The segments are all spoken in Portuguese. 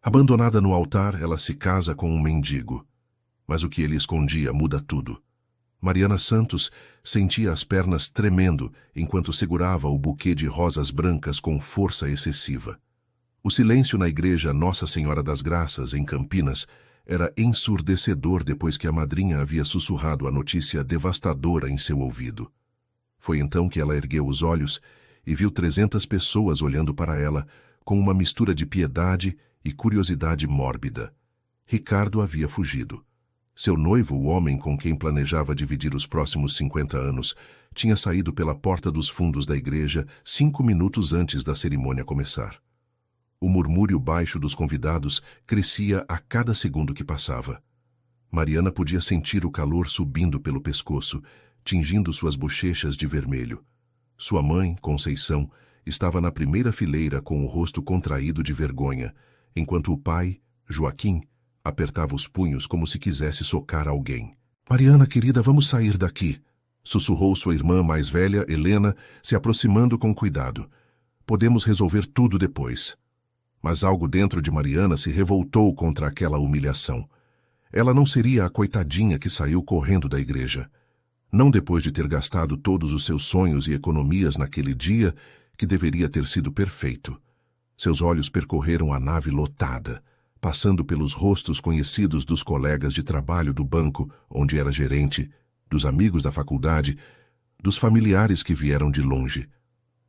Abandonada no altar, ela se casa com um mendigo. Mas o que ele escondia muda tudo. Mariana Santos sentia as pernas tremendo enquanto segurava o buquê de rosas brancas com força excessiva. O silêncio na igreja Nossa Senhora das Graças, em Campinas, era ensurdecedor depois que a madrinha havia sussurrado a notícia devastadora em seu ouvido. Foi então que ela ergueu os olhos e viu 300 pessoas olhando para ela com uma mistura de piedade e curiosidade mórbida. Ricardo havia fugido. Seu noivo, o homem com quem planejava dividir os próximos 50 anos, tinha saído pela porta dos fundos da igreja 5 minutos antes da cerimônia começar. O murmúrio baixo dos convidados crescia a cada segundo que passava. Mariana podia sentir o calor subindo pelo pescoço, tingindo suas bochechas de vermelho. Sua mãe, Conceição, estava na primeira fileira com o rosto contraído de vergonha, enquanto o pai, Joaquim, apertava os punhos como se quisesse socar alguém. "Mariana, querida, vamos sair daqui", sussurrou sua irmã mais velha, Helena, se aproximando com cuidado. "Podemos resolver tudo depois." Mas algo dentro de Mariana se revoltou contra aquela humilhação. Ela não seria a coitadinha que saiu correndo da igreja. Não depois de ter gastado todos os seus sonhos e economias naquele dia, que deveria ter sido perfeito. Seus olhos percorreram a nave lotada, passando pelos rostos conhecidos dos colegas de trabalho do banco, onde era gerente, dos amigos da faculdade, dos familiares que vieram de longe,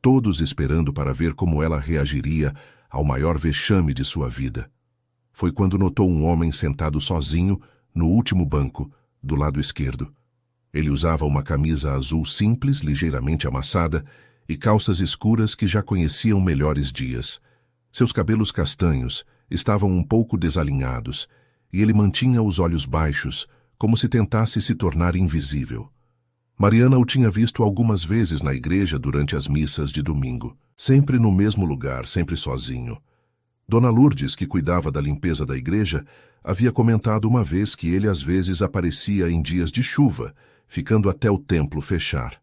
todos esperando para ver como ela reagiria ao maior vexame de sua vida. Foi quando notou um homem sentado sozinho no último banco, do lado esquerdo. Ele usava uma camisa azul simples, ligeiramente amassada, e calças escuras que já conheciam melhores dias. Seus cabelos castanhos estavam um pouco desalinhados, e ele mantinha os olhos baixos, como se tentasse se tornar invisível. Mariana o tinha visto algumas vezes na igreja durante as missas de domingo, sempre no mesmo lugar, sempre sozinho. Dona Lourdes, que cuidava da limpeza da igreja, havia comentado uma vez que ele às vezes aparecia em dias de chuva, ficando até o templo fechar.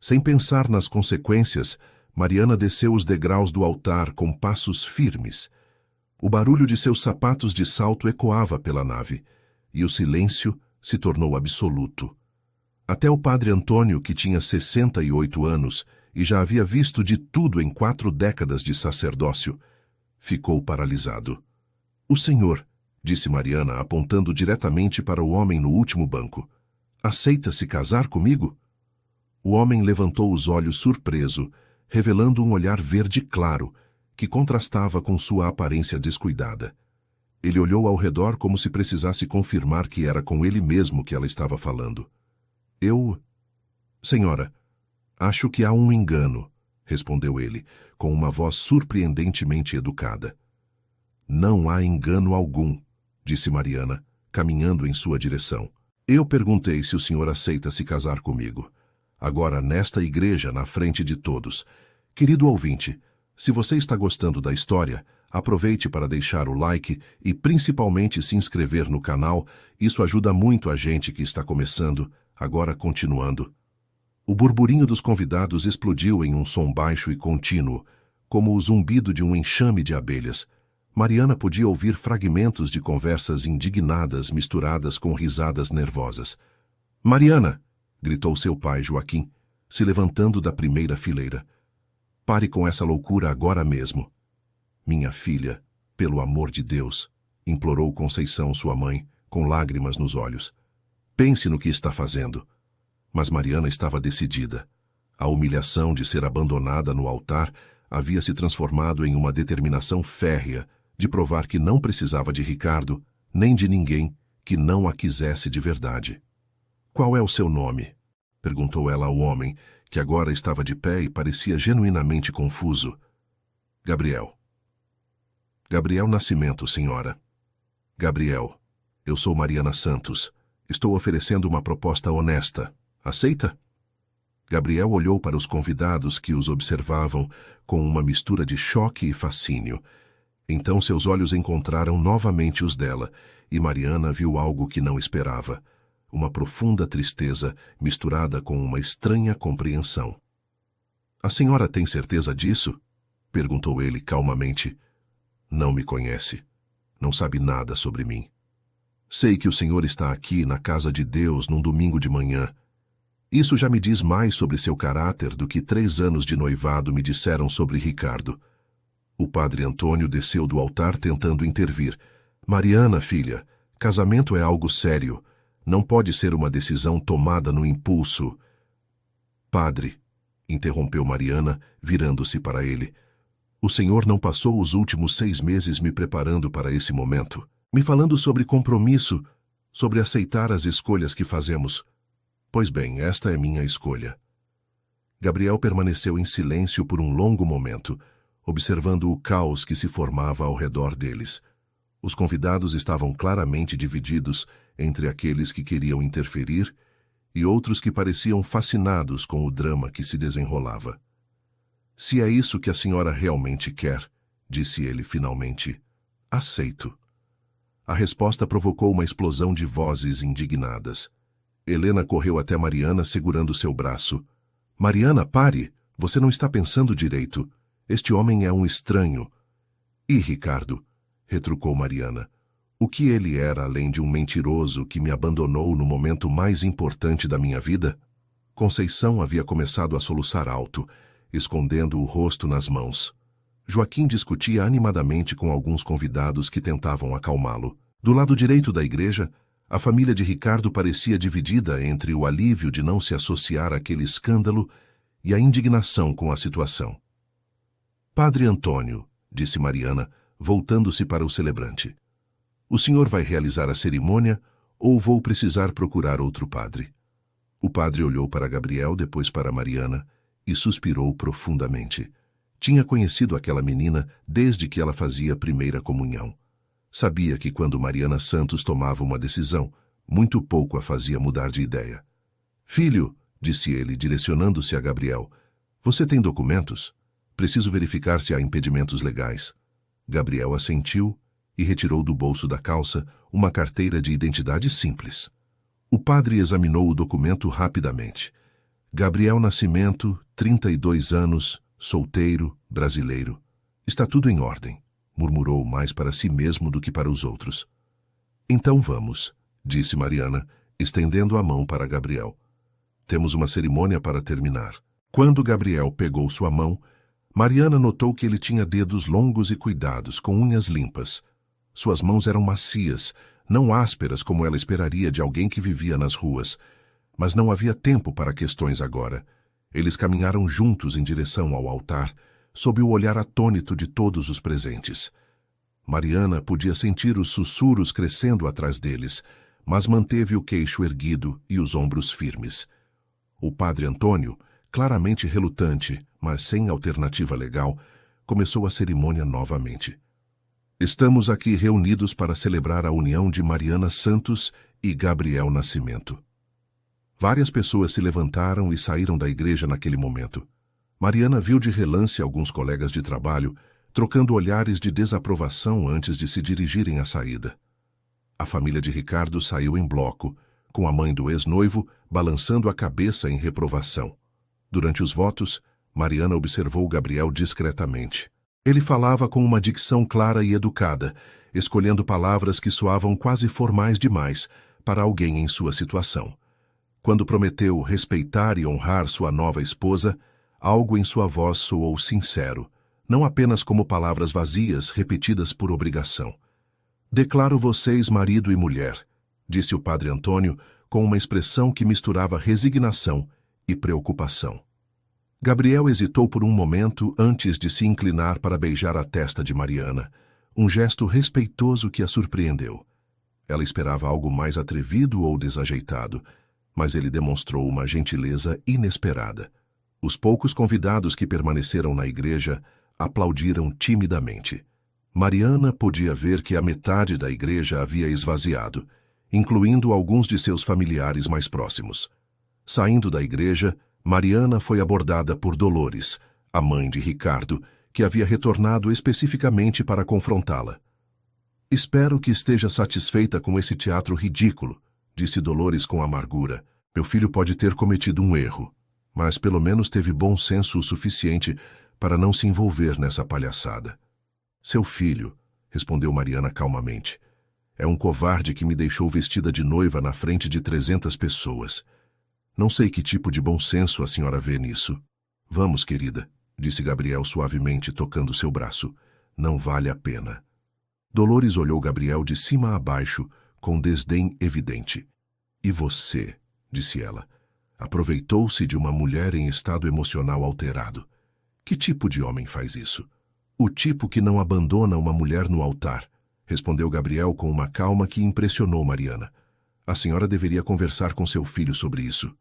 Sem pensar nas consequências, Mariana desceu os degraus do altar com passos firmes. O barulho de seus sapatos de salto ecoava pela nave, e o silêncio se tornou absoluto. Até o padre Antônio, que tinha 68 anos e já havia visto de tudo em 4 décadas de sacerdócio, ficou paralisado. "O senhor", disse Mariana, apontando diretamente para o homem no último banco, "aceita se casar comigo?" O homem levantou os olhos surpreso, revelando um olhar verde claro, que contrastava com sua aparência descuidada. Ele olhou ao redor como se precisasse confirmar que era com ele mesmo que ela estava falando. Senhora, acho que há um engano", respondeu ele, com uma voz surpreendentemente educada. "Não há engano algum", disse Mariana, caminhando em sua direção. "Eu perguntei se o senhor aceita se casar comigo. Agora, nesta igreja, na frente de todos. Querido ouvinte, se você está gostando da história, aproveite para deixar o like e principalmente se inscrever no canal. Isso ajuda muito a gente que está começando, agora continuando." O burburinho dos convidados explodiu em um som baixo e contínuo, como o zumbido de um enxame de abelhas. Mariana podia ouvir fragmentos de conversas indignadas misturadas com risadas nervosas. "Mariana!" gritou seu pai, Joaquim, se levantando da primeira fileira. "Pare com essa loucura agora mesmo." "Minha filha, pelo amor de Deus", implorou Conceição, sua mãe, com lágrimas nos olhos. "Pense no que está fazendo." Mas Mariana estava decidida. A humilhação de ser abandonada no altar havia se transformado em uma determinação férrea de provar que não precisava de Ricardo, nem de ninguém que não a quisesse de verdade. "Qual é o seu nome?" perguntou ela ao homem, que agora estava de pé e parecia genuinamente confuso. "Gabriel." "Gabriel Nascimento, senhora." "Gabriel, eu sou Mariana Santos. Estou oferecendo uma proposta honesta. Aceita?" Gabriel olhou para os convidados que os observavam com uma mistura de choque e fascínio. Então seus olhos encontraram novamente os dela, e Mariana viu algo que não esperava. Uma profunda tristeza misturada com uma estranha compreensão. "A senhora tem certeza disso?" perguntou ele calmamente. "Não me conhece. não sabe nada sobre mim. Sei que o senhor está aqui na casa de Deus num domingo de manhã. Isso já me diz mais sobre seu caráter do que 3 anos de noivado me disseram sobre Ricardo. O padre Antônio desceu do altar tentando intervir. Mariana, filha, casamento é algo sério. Não pode ser uma decisão tomada no impulso. Padre, interrompeu Mariana, virando-se para ele. O senhor não passou os últimos 6 meses me preparando para esse momento, me falando sobre compromisso, sobre aceitar as escolhas que fazemos. Pois bem, esta é minha escolha. Gabriel permaneceu em silêncio por um longo momento, observando o caos que se formava ao redor deles. Os convidados estavam claramente divididos entre aqueles que queriam interferir e outros que pareciam fascinados com o drama que se desenrolava. Se é isso que a senhora realmente quer, disse ele finalmente, aceito. A resposta provocou uma explosão de vozes indignadas. Helena correu até Mariana segurando seu braço. Mariana, pare! Você não está pensando direito. Este homem é um estranho. E Ricardo? Retrucou Mariana. O que ele era além de um mentiroso que me abandonou no momento mais importante da minha vida? Conceição havia começado a soluçar alto, escondendo o rosto nas mãos. Joaquim discutia animadamente com alguns convidados que tentavam acalmá-lo. Do lado direito da igreja, a família de Ricardo parecia dividida entre o alívio de não se associar àquele escândalo e a indignação com a situação. Padre Antônio, disse Mariana, voltando-se para o celebrante. O senhor vai realizar a cerimônia ou vou precisar procurar outro padre? O padre olhou para Gabriel, depois para Mariana, e suspirou profundamente. Tinha conhecido aquela menina desde que ela fazia a primeira comunhão. Sabia que quando Mariana Santos tomava uma decisão, muito pouco a fazia mudar de ideia. Filho, disse ele, direcionando-se a Gabriel, você tem documentos? Preciso verificar se há impedimentos legais. Gabriel assentiu e retirou do bolso da calça uma carteira de identidade simples. O padre examinou o documento rapidamente. Gabriel Nascimento, 32 anos, solteiro, brasileiro. Está tudo em ordem, murmurou mais para si mesmo do que para os outros. Então vamos, disse Mariana, estendendo a mão para Gabriel. Temos uma cerimônia para terminar. Quando Gabriel pegou sua mão, Mariana notou que ele tinha dedos longos e cuidados, com unhas limpas. Suas mãos eram macias, não ásperas como ela esperaria de alguém que vivia nas ruas. Mas não havia tempo para questões agora. Eles caminharam juntos em direção ao altar, sob o olhar atônito de todos os presentes. Mariana podia sentir os sussurros crescendo atrás deles, mas manteve o queixo erguido e os ombros firmes. O padre Antônio, claramente relutante, mas sem alternativa legal, começou a cerimônia novamente. Estamos aqui reunidos para celebrar a união de Mariana Santos e Gabriel Nascimento. Várias pessoas se levantaram e saíram da igreja naquele momento. Mariana viu de relance alguns colegas de trabalho, trocando olhares de desaprovação antes de se dirigirem à saída. A família de Ricardo saiu em bloco, com a mãe do ex-noivo balançando a cabeça em reprovação. Durante os votos, Mariana observou Gabriel discretamente. Ele falava com uma dicção clara e educada, escolhendo palavras que soavam quase formais demais para alguém em sua situação. Quando prometeu respeitar e honrar sua nova esposa, algo em sua voz soou sincero, não apenas como palavras vazias repetidas por obrigação. Declaro vocês marido e mulher, disse o padre Antônio com uma expressão que misturava resignação e preocupação. Gabriel hesitou por um momento antes de se inclinar para beijar a testa de Mariana, um gesto respeitoso que a surpreendeu. Ela esperava algo mais atrevido ou desajeitado, mas ele demonstrou uma gentileza inesperada. Os poucos convidados que permaneceram na igreja aplaudiram timidamente. Mariana podia ver que a metade da igreja havia esvaziado, incluindo alguns de seus familiares mais próximos. Saindo da igreja, Mariana foi abordada por Dolores, a mãe de Ricardo, que havia retornado especificamente para confrontá-la. Espero que esteja satisfeita com esse teatro ridículo, disse Dolores com amargura. Meu filho pode ter cometido um erro, mas pelo menos teve bom senso o suficiente para não se envolver nessa palhaçada. Seu filho, respondeu Mariana calmamente. É um covarde que me deixou vestida de noiva na frente de 300 pessoas. Não sei que tipo de bom senso a senhora vê nisso. Vamos, querida, disse Gabriel suavemente, tocando seu braço. Não vale a pena. Dolores olhou Gabriel de cima a baixo, com desdém evidente. E você, disse ela, aproveitou-se de uma mulher em estado emocional alterado. Que tipo de homem faz isso? O tipo que não abandona uma mulher no altar, respondeu Gabriel com uma calma que impressionou Mariana. A senhora deveria conversar com seu filho sobre isso.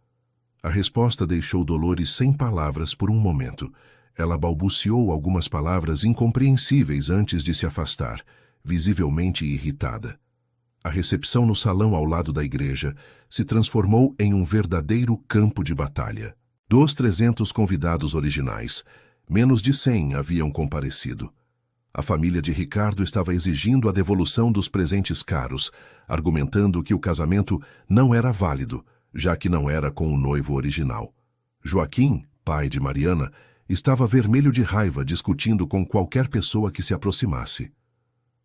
A resposta deixou Dolores sem palavras por um momento. Ela balbuciou algumas palavras incompreensíveis antes de se afastar, visivelmente irritada. A recepção no salão ao lado da igreja se transformou em um verdadeiro campo de batalha. Dos 300 convidados originais, menos de 100 haviam comparecido. A família de Ricardo estava exigindo a devolução dos presentes caros, argumentando que o casamento não era válido, já que não era com o noivo original. Joaquim, pai de Mariana, estava vermelho de raiva discutindo com qualquer pessoa que se aproximasse.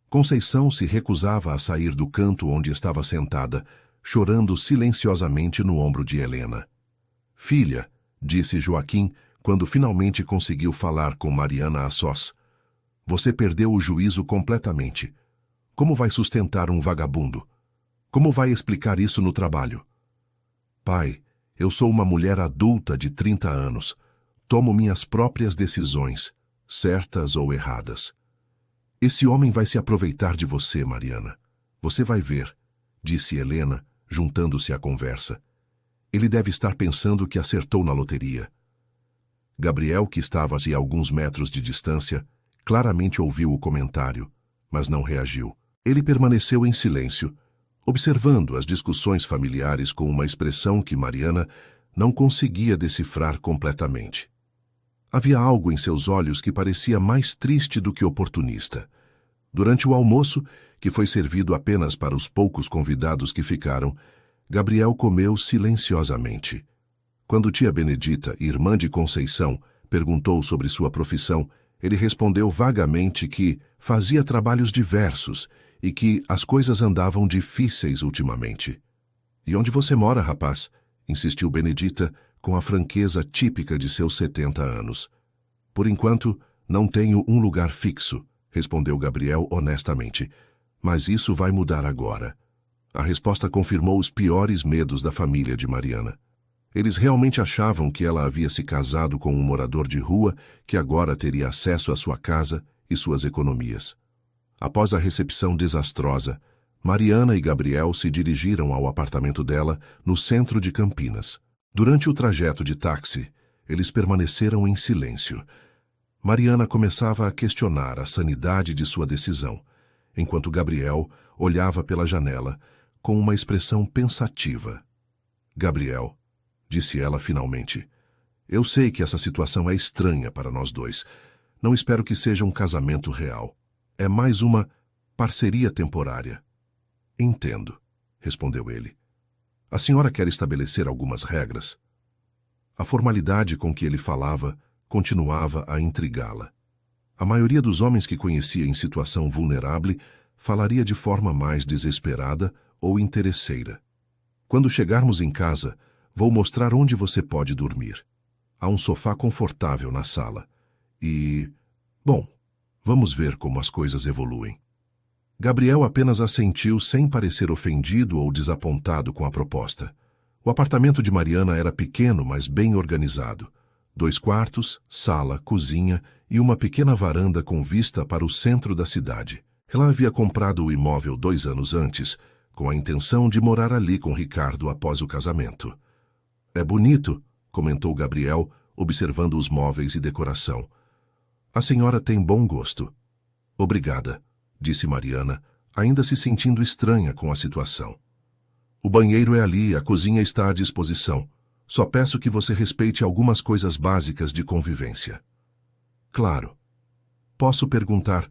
Conceição se recusava a sair do canto onde estava sentada, chorando silenciosamente no ombro de Helena. Filha, disse Joaquim, quando finalmente conseguiu falar com Mariana a sós, você perdeu o juízo completamente. Como vai sustentar um vagabundo? Como vai explicar isso no trabalho? Pai, eu sou uma mulher adulta de 30 anos. Tomo minhas próprias decisões, certas ou erradas. Esse homem vai se aproveitar de você, Mariana. Você vai ver, disse Helena, juntando-se à conversa. Ele deve estar pensando que acertou na loteria. Gabriel, que estava a alguns metros de distância, claramente ouviu o comentário, mas não reagiu. Ele permaneceu em silêncio, observando as discussões familiares com uma expressão que Mariana não conseguia decifrar completamente. Havia algo em seus olhos que parecia mais triste do que oportunista. Durante o almoço, que foi servido apenas para os poucos convidados que ficaram, Gabriel comeu silenciosamente. Quando tia Benedita, irmã de Conceição, perguntou sobre sua profissão, ele respondeu vagamente que fazia trabalhos diversos e que as coisas andavam difíceis ultimamente. E onde você mora, rapaz? Insistiu Benedita, com a franqueza típica de seus 70 anos. Por enquanto, não tenho um lugar fixo, respondeu Gabriel honestamente. Mas isso vai mudar agora. A resposta confirmou os piores medos da família de Mariana. Eles realmente achavam que ela havia se casado com um morador de rua que agora teria acesso à sua casa e suas economias. Após a recepção desastrosa, Mariana e Gabriel se dirigiram ao apartamento dela no centro de Campinas. Durante o trajeto de táxi, eles permaneceram em silêncio. Mariana começava a questionar a sanidade de sua decisão, enquanto Gabriel olhava pela janela com uma expressão pensativa. Gabriel, disse ela finalmente, eu sei que essa situação é estranha para nós dois. Não espero que seja um casamento real. É mais uma parceria temporária. Entendo, respondeu ele. A senhora quer estabelecer algumas regras? A formalidade com que ele falava continuava a intrigá-la. A maioria dos homens que conhecia em situação vulnerável falaria de forma mais desesperada ou interesseira. Quando chegarmos em casa, vou mostrar onde você pode dormir. Há um sofá confortável na sala. E... bom, vamos ver como as coisas evoluem. Gabriel apenas assentiu sem parecer ofendido ou desapontado com a proposta. O apartamento de Mariana era pequeno, mas bem organizado. 2 quartos, sala, cozinha e uma pequena varanda com vista para o centro da cidade. Ela havia comprado o imóvel 2 anos antes, com a intenção de morar ali com Ricardo após o casamento. É bonito, comentou Gabriel, observando os móveis e decoração. A senhora tem bom gosto. Obrigada, disse Mariana, ainda se sentindo estranha com a situação. O banheiro é ali e a cozinha está à disposição. Só peço que você respeite algumas coisas básicas de convivência. Claro. Posso perguntar,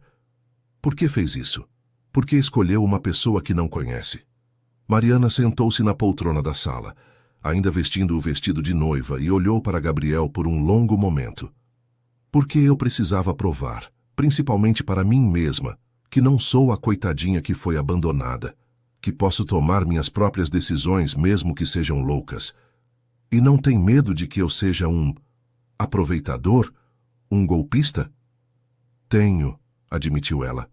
por que fez isso? Por que escolheu uma pessoa que não conhece? Mariana sentou-se na poltrona da sala, ainda vestindo o vestido de noiva, e olhou para Gabriel por um longo momento. Porque eu precisava provar, principalmente para mim mesma, que não sou a coitadinha que foi abandonada, que posso tomar minhas próprias decisões mesmo que sejam loucas. E não tem medo de que eu seja um aproveitador, um golpista? Tenho, admitiu ela.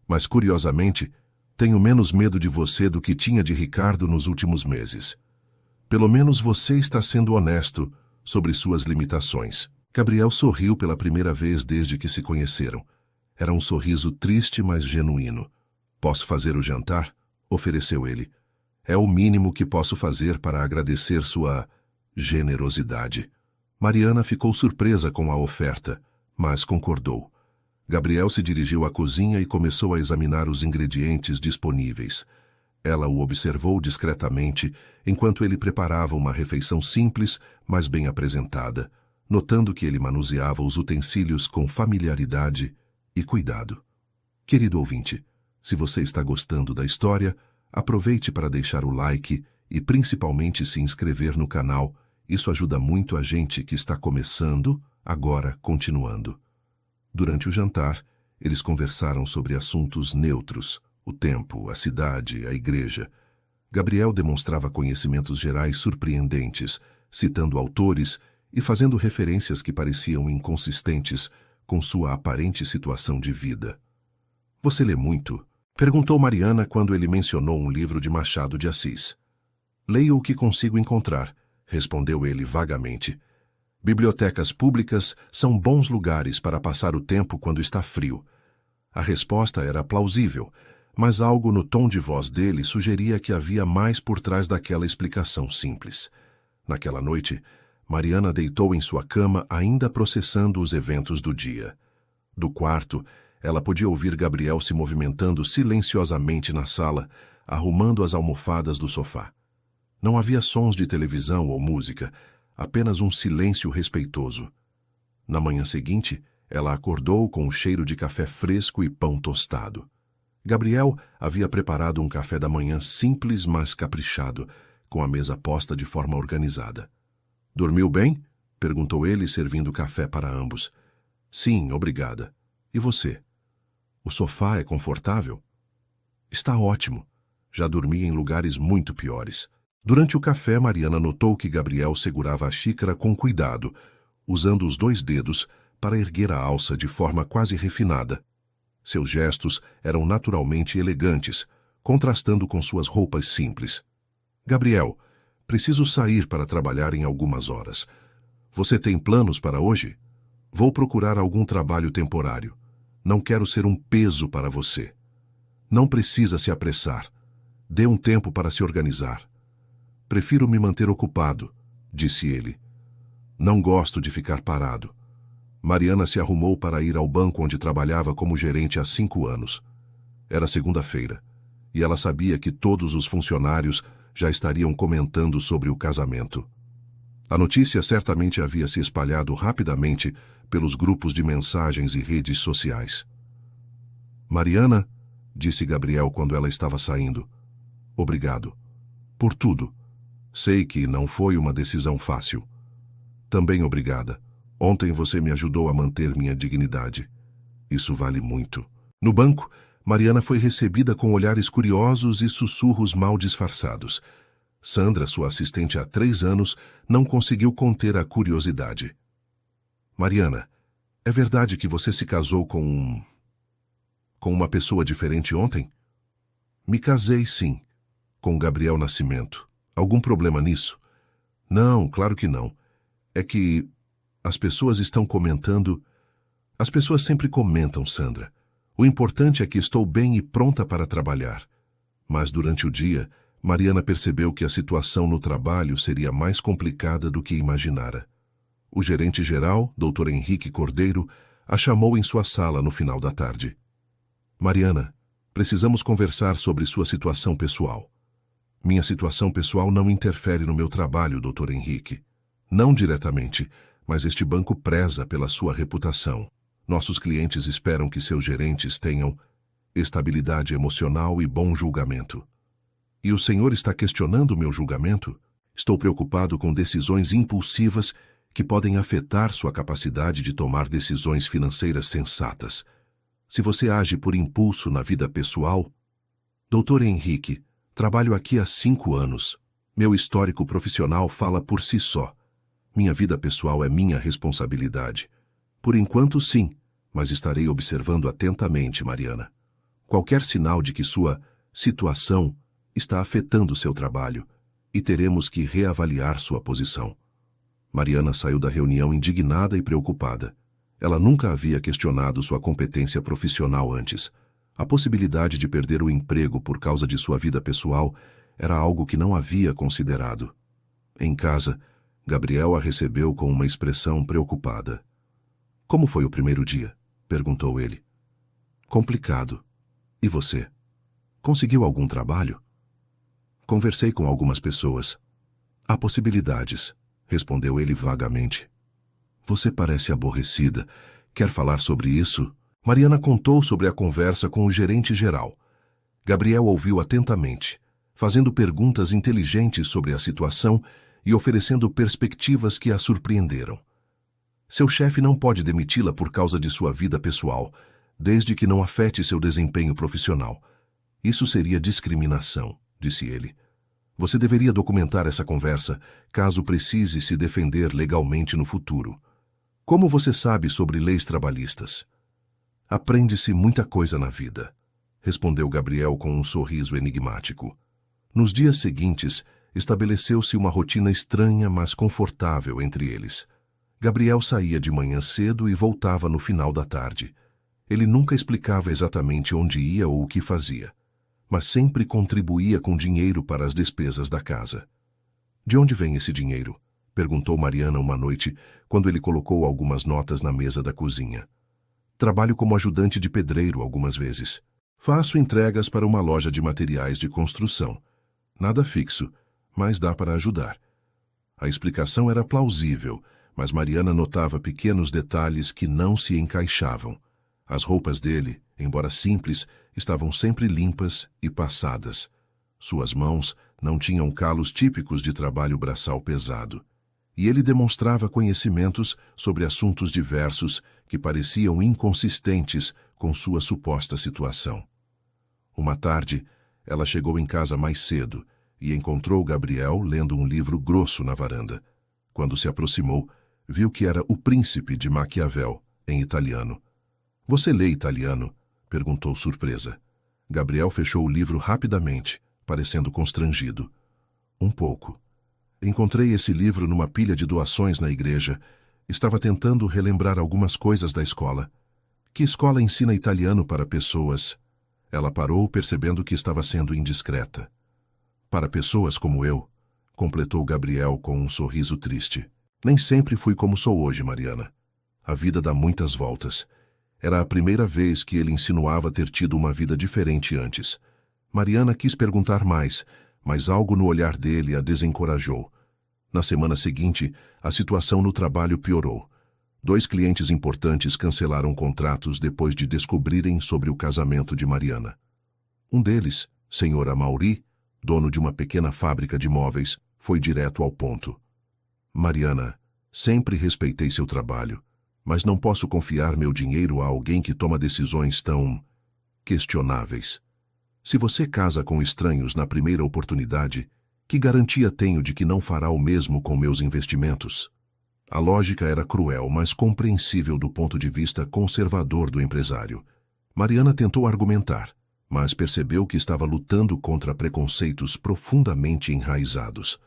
Mas, curiosamente, tenho menos medo de você do que tinha de Ricardo nos últimos meses. Pelo menos você está sendo honesto sobre suas limitações. Gabriel sorriu pela primeira vez desde que se conheceram. Era um sorriso triste, mas genuíno. Posso fazer o jantar? Ofereceu ele. É o mínimo que posso fazer para agradecer sua generosidade. Mariana ficou surpresa com a oferta, mas concordou. Gabriel se dirigiu à cozinha e começou a examinar os ingredientes disponíveis. Ela o observou discretamente enquanto ele preparava uma refeição simples, mas bem apresentada, notando que ele manuseava os utensílios com familiaridade e cuidado. Querido ouvinte, se você está gostando da história, aproveite para deixar o like e principalmente se inscrever no canal. Isso ajuda muito a gente que está começando, agora continuando. Durante o jantar, eles conversaram sobre assuntos neutros, o tempo, a cidade, a igreja. Gabriel demonstrava conhecimentos gerais surpreendentes, citando autores e fazendo referências que pareciam inconsistentes com sua aparente situação de vida. Você lê muito? Perguntou Mariana quando ele mencionou um livro de Machado de Assis. Leio o que consigo encontrar, respondeu ele vagamente. Bibliotecas públicas são bons lugares para passar o tempo quando está frio. A resposta era plausível, mas algo no tom de voz dele sugeria que havia mais por trás daquela explicação simples. Naquela noite, Mariana deitou em sua cama ainda processando os eventos do dia. Do quarto, ela podia ouvir Gabriel se movimentando silenciosamente na sala, arrumando as almofadas do sofá. Não havia sons de televisão ou música, apenas um silêncio respeitoso. Na manhã seguinte, ela acordou com o cheiro de café fresco e pão tostado. Gabriel havia preparado um café da manhã simples, mas caprichado, com a mesa posta de forma organizada. Dormiu bem? Perguntou ele, servindo café para ambos. Sim, obrigada. E você? O sofá é confortável? Está ótimo. Já dormi em lugares muito piores. Durante o café, Mariana notou que Gabriel segurava a xícara com cuidado, usando os 2 dedos para erguer a alça de forma quase refinada. Seus gestos eram naturalmente elegantes, contrastando com suas roupas simples. Gabriel, preciso sair para trabalhar em algumas horas. Você tem planos para hoje? Vou procurar algum trabalho temporário. Não quero ser um peso para você. Não precisa se apressar. Dê um tempo para se organizar. Prefiro me manter ocupado, disse ele. Não gosto de ficar parado. Mariana se arrumou para ir ao banco onde trabalhava como gerente há 5 anos. Era segunda-feira, e ela sabia que todos os funcionários já estariam comentando sobre o casamento. A notícia certamente havia se espalhado rapidamente pelos grupos de mensagens e redes sociais. Mariana, disse Gabriel quando ela estava saindo. Obrigado. Por tudo. Sei que não foi uma decisão fácil. Também obrigada. Ontem você me ajudou a manter minha dignidade. Isso vale muito. No banco, Mariana foi recebida com olhares curiosos e sussurros mal disfarçados. Sandra, sua assistente há 3 anos, não conseguiu conter a curiosidade. Mariana, é verdade que você se casou com uma pessoa diferente ontem? Me casei, sim, com Gabriel Nascimento. Algum problema nisso? Não, claro que não. É que as pessoas estão comentando... As pessoas sempre comentam, Sandra. O importante é que estou bem e pronta para trabalhar. Mas durante o dia, Mariana percebeu que a situação no trabalho seria mais complicada do que imaginara. O gerente-geral, Dr. Henrique Cordeiro, a chamou em sua sala no final da tarde. Mariana, precisamos conversar sobre sua situação pessoal. Minha situação pessoal não interfere no meu trabalho, Dr. Henrique. Não diretamente, mas este banco preza pela sua reputação. Nossos clientes esperam que seus gerentes tenham estabilidade emocional e bom julgamento. E o senhor está questionando o meu julgamento? Estou preocupado com decisões impulsivas que podem afetar sua capacidade de tomar decisões financeiras sensatas. Se você age por impulso na vida pessoal... Doutor Henrique, trabalho aqui há 5 anos. Meu histórico profissional fala por si só. Minha vida pessoal é minha responsabilidade. Por enquanto, sim, mas estarei observando atentamente, Mariana. Qualquer sinal de que sua situação está afetando seu trabalho e teremos que reavaliar sua posição. Mariana saiu da reunião indignada e preocupada. Ela nunca havia questionado sua competência profissional antes. A possibilidade de perder o emprego por causa de sua vida pessoal era algo que não havia considerado. Em casa, Gabriel a recebeu com uma expressão preocupada. Como foi o primeiro dia? Perguntou ele. Complicado. E você? Conseguiu algum trabalho? Conversei com algumas pessoas. Há possibilidades, respondeu ele vagamente. Você parece aborrecida. Quer falar sobre isso? Mariana contou sobre a conversa com o gerente-geral. Gabriel ouviu atentamente, fazendo perguntas inteligentes sobre a situação e oferecendo perspectivas que a surpreenderam. Seu chefe não pode demiti-la por causa de sua vida pessoal, desde que não afete seu desempenho profissional. Isso seria discriminação, disse ele. Você deveria documentar essa conversa, caso precise se defender legalmente no futuro. Como você sabe sobre leis trabalhistas? Aprende-se muita coisa na vida, respondeu Gabriel com um sorriso enigmático. Nos dias seguintes, estabeleceu-se uma rotina estranha, mas confortável entre eles. Gabriel saía de manhã cedo e voltava no final da tarde. Ele nunca explicava exatamente onde ia ou o que fazia, mas sempre contribuía com dinheiro para as despesas da casa. De onde vem esse dinheiro? Perguntou Mariana uma noite, quando ele colocou algumas notas na mesa da cozinha. Trabalho como ajudante de pedreiro algumas vezes. Faço entregas para uma loja de materiais de construção. Nada fixo, mas dá para ajudar. A explicação era plausível, mas Mariana notava pequenos detalhes que não se encaixavam. As roupas dele, embora simples, estavam sempre limpas e passadas. Suas mãos não tinham calos típicos de trabalho braçal pesado. E ele demonstrava conhecimentos sobre assuntos diversos que pareciam inconsistentes com sua suposta situação. Uma tarde, ela chegou em casa mais cedo e encontrou Gabriel lendo um livro grosso na varanda. Quando se aproximou, viu que era O Príncipe de Maquiavel, em italiano. Você lê italiano? Perguntou surpresa. Gabriel fechou o livro rapidamente, parecendo constrangido. Um pouco. Encontrei esse livro numa pilha de doações na igreja. Estava tentando relembrar algumas coisas da escola. Que escola ensina italiano para pessoas? Ela parou, percebendo que estava sendo indiscreta. Para pessoas como eu, completou Gabriel com um sorriso triste. Nem sempre fui como sou hoje, Mariana. A vida dá muitas voltas. Era a primeira vez que ele insinuava ter tido uma vida diferente antes. Mariana quis perguntar mais, mas algo no olhar dele a desencorajou. Na semana seguinte, a situação no trabalho piorou. 2 clientes importantes cancelaram contratos depois de descobrirem sobre o casamento de Mariana. Um deles, Sr. Amauri, dono de uma pequena fábrica de móveis, foi direto ao ponto. Mariana, sempre respeitei seu trabalho, mas não posso confiar meu dinheiro a alguém que toma decisões tão questionáveis. Se você casa com estranhos na primeira oportunidade, que garantia tenho de que não fará o mesmo com meus investimentos? A lógica era cruel, mas compreensível do ponto de vista conservador do empresário. Mariana tentou argumentar, mas percebeu que estava lutando contra preconceitos profundamente enraizados.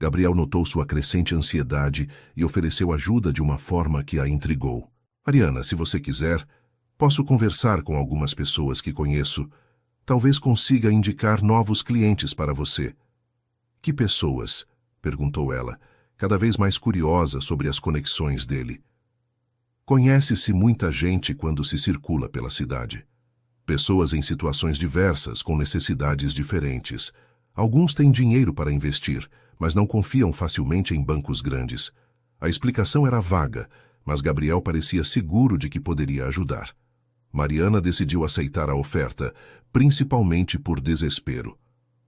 Gabriel notou sua crescente ansiedade e ofereceu ajuda de uma forma que a intrigou. Mariana, se você quiser, posso conversar com algumas pessoas que conheço. Talvez consiga indicar novos clientes para você. Que pessoas? Perguntou ela, cada vez mais curiosa sobre as conexões dele. Conhece-se muita gente quando se circula pela cidade. Pessoas em situações diversas, com necessidades diferentes. Alguns têm dinheiro para investir, mas não confiam facilmente em bancos grandes. A explicação era vaga, mas Gabriel parecia seguro de que poderia ajudar. Mariana decidiu aceitar a oferta, principalmente por desespero.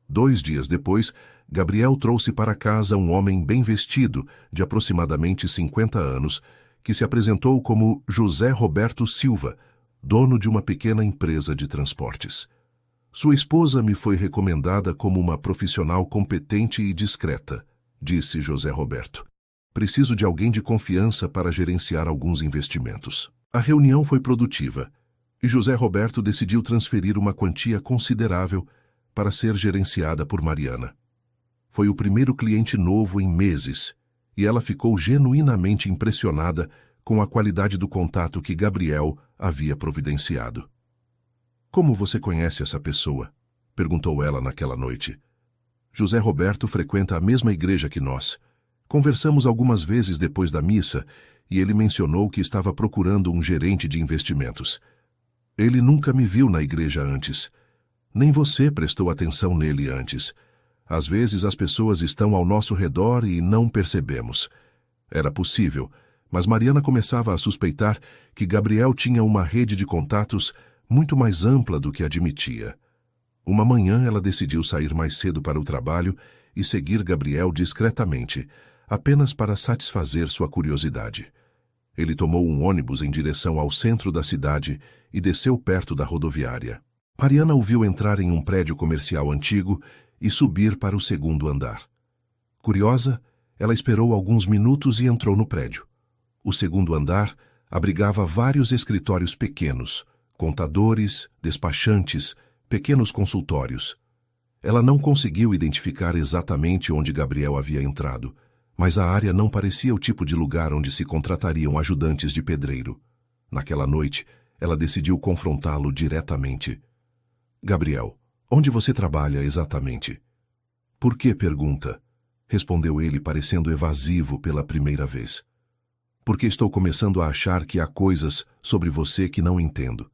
2 dias depois, Gabriel trouxe para casa um homem bem vestido, de aproximadamente 50 anos, que se apresentou como José Roberto Silva, dono de uma pequena empresa de transportes. Sua esposa me foi recomendada como uma profissional competente e discreta, disse José Roberto. Preciso de alguém de confiança para gerenciar alguns investimentos. A reunião foi produtiva e José Roberto decidiu transferir uma quantia considerável para ser gerenciada por Mariana. Foi o primeiro cliente novo em meses e ela ficou genuinamente impressionada com a qualidade do contato que Gabriel havia providenciado. Como você conhece essa pessoa? Perguntou ela naquela noite. José Roberto frequenta a mesma igreja que nós. Conversamos algumas vezes depois da missa e ele mencionou que estava procurando um gerente de investimentos. Ele nunca me viu na igreja antes. Nem você prestou atenção nele antes. Às vezes as pessoas estão ao nosso redor e não percebemos. Era possível, mas Mariana começava a suspeitar que Gabriel tinha uma rede de contatos muito mais ampla do que admitia. Uma manhã ela decidiu sair mais cedo para o trabalho e seguir Gabriel discretamente, apenas para satisfazer sua curiosidade. Ele tomou um ônibus em direção ao centro da cidade e desceu perto da rodoviária. Mariana o viu entrar em um prédio comercial antigo e subir para o segundo andar. Curiosa, ela esperou alguns minutos e entrou no prédio. O segundo andar abrigava vários escritórios pequenos, contadores, despachantes, pequenos consultórios. Ela não conseguiu identificar exatamente onde Gabriel havia entrado, mas a área não parecia o tipo de lugar onde se contratariam ajudantes de pedreiro. Naquela noite, ela decidiu confrontá-lo diretamente. Gabriel, onde você trabalha exatamente? Por que pergunta? Respondeu ele parecendo evasivo pela primeira vez. Porque estou começando a achar que há coisas sobre você que não entendo.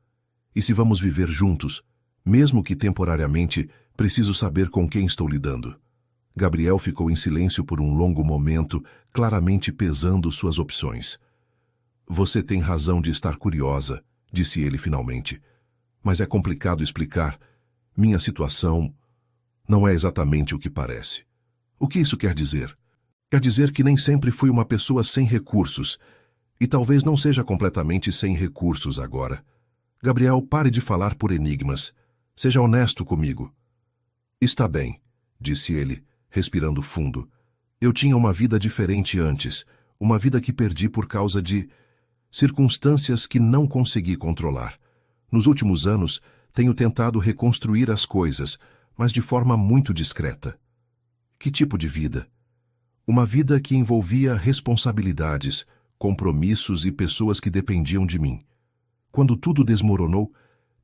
E se vamos viver juntos, mesmo que temporariamente, preciso saber com quem estou lidando. Gabriel ficou em silêncio por um longo momento, claramente pesando suas opções. Você tem razão de estar curiosa, disse ele finalmente. Mas é complicado explicar. Minha situação não é exatamente o que parece. O que isso quer dizer? Quer dizer que nem sempre fui uma pessoa sem recursos, e talvez não seja completamente sem recursos agora. Gabriel, pare de falar por enigmas. Seja honesto comigo. Está bem, disse ele, respirando fundo. Eu tinha uma vida diferente antes, uma vida que perdi por causa de circunstâncias que não consegui controlar. Nos últimos anos, tenho tentado reconstruir as coisas, mas de forma muito discreta. Que tipo de vida? Uma vida que envolvia responsabilidades, compromissos e pessoas que dependiam de mim. Quando tudo desmoronou,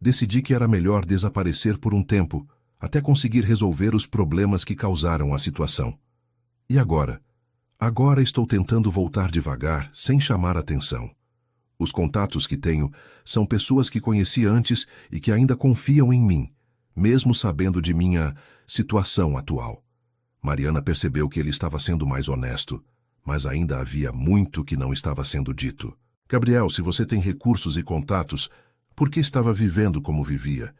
decidi que era melhor desaparecer por um tempo, até conseguir resolver os problemas que causaram a situação. E agora? Agora estou tentando voltar devagar, sem chamar atenção. Os contatos que tenho são pessoas que conheci antes e que ainda confiam em mim, mesmo sabendo de minha situação atual. Mariana percebeu que ele estava sendo mais honesto, mas ainda havia muito que não estava sendo dito. Gabriel, se você tem recursos e contatos, por que estava vivendo como vivia?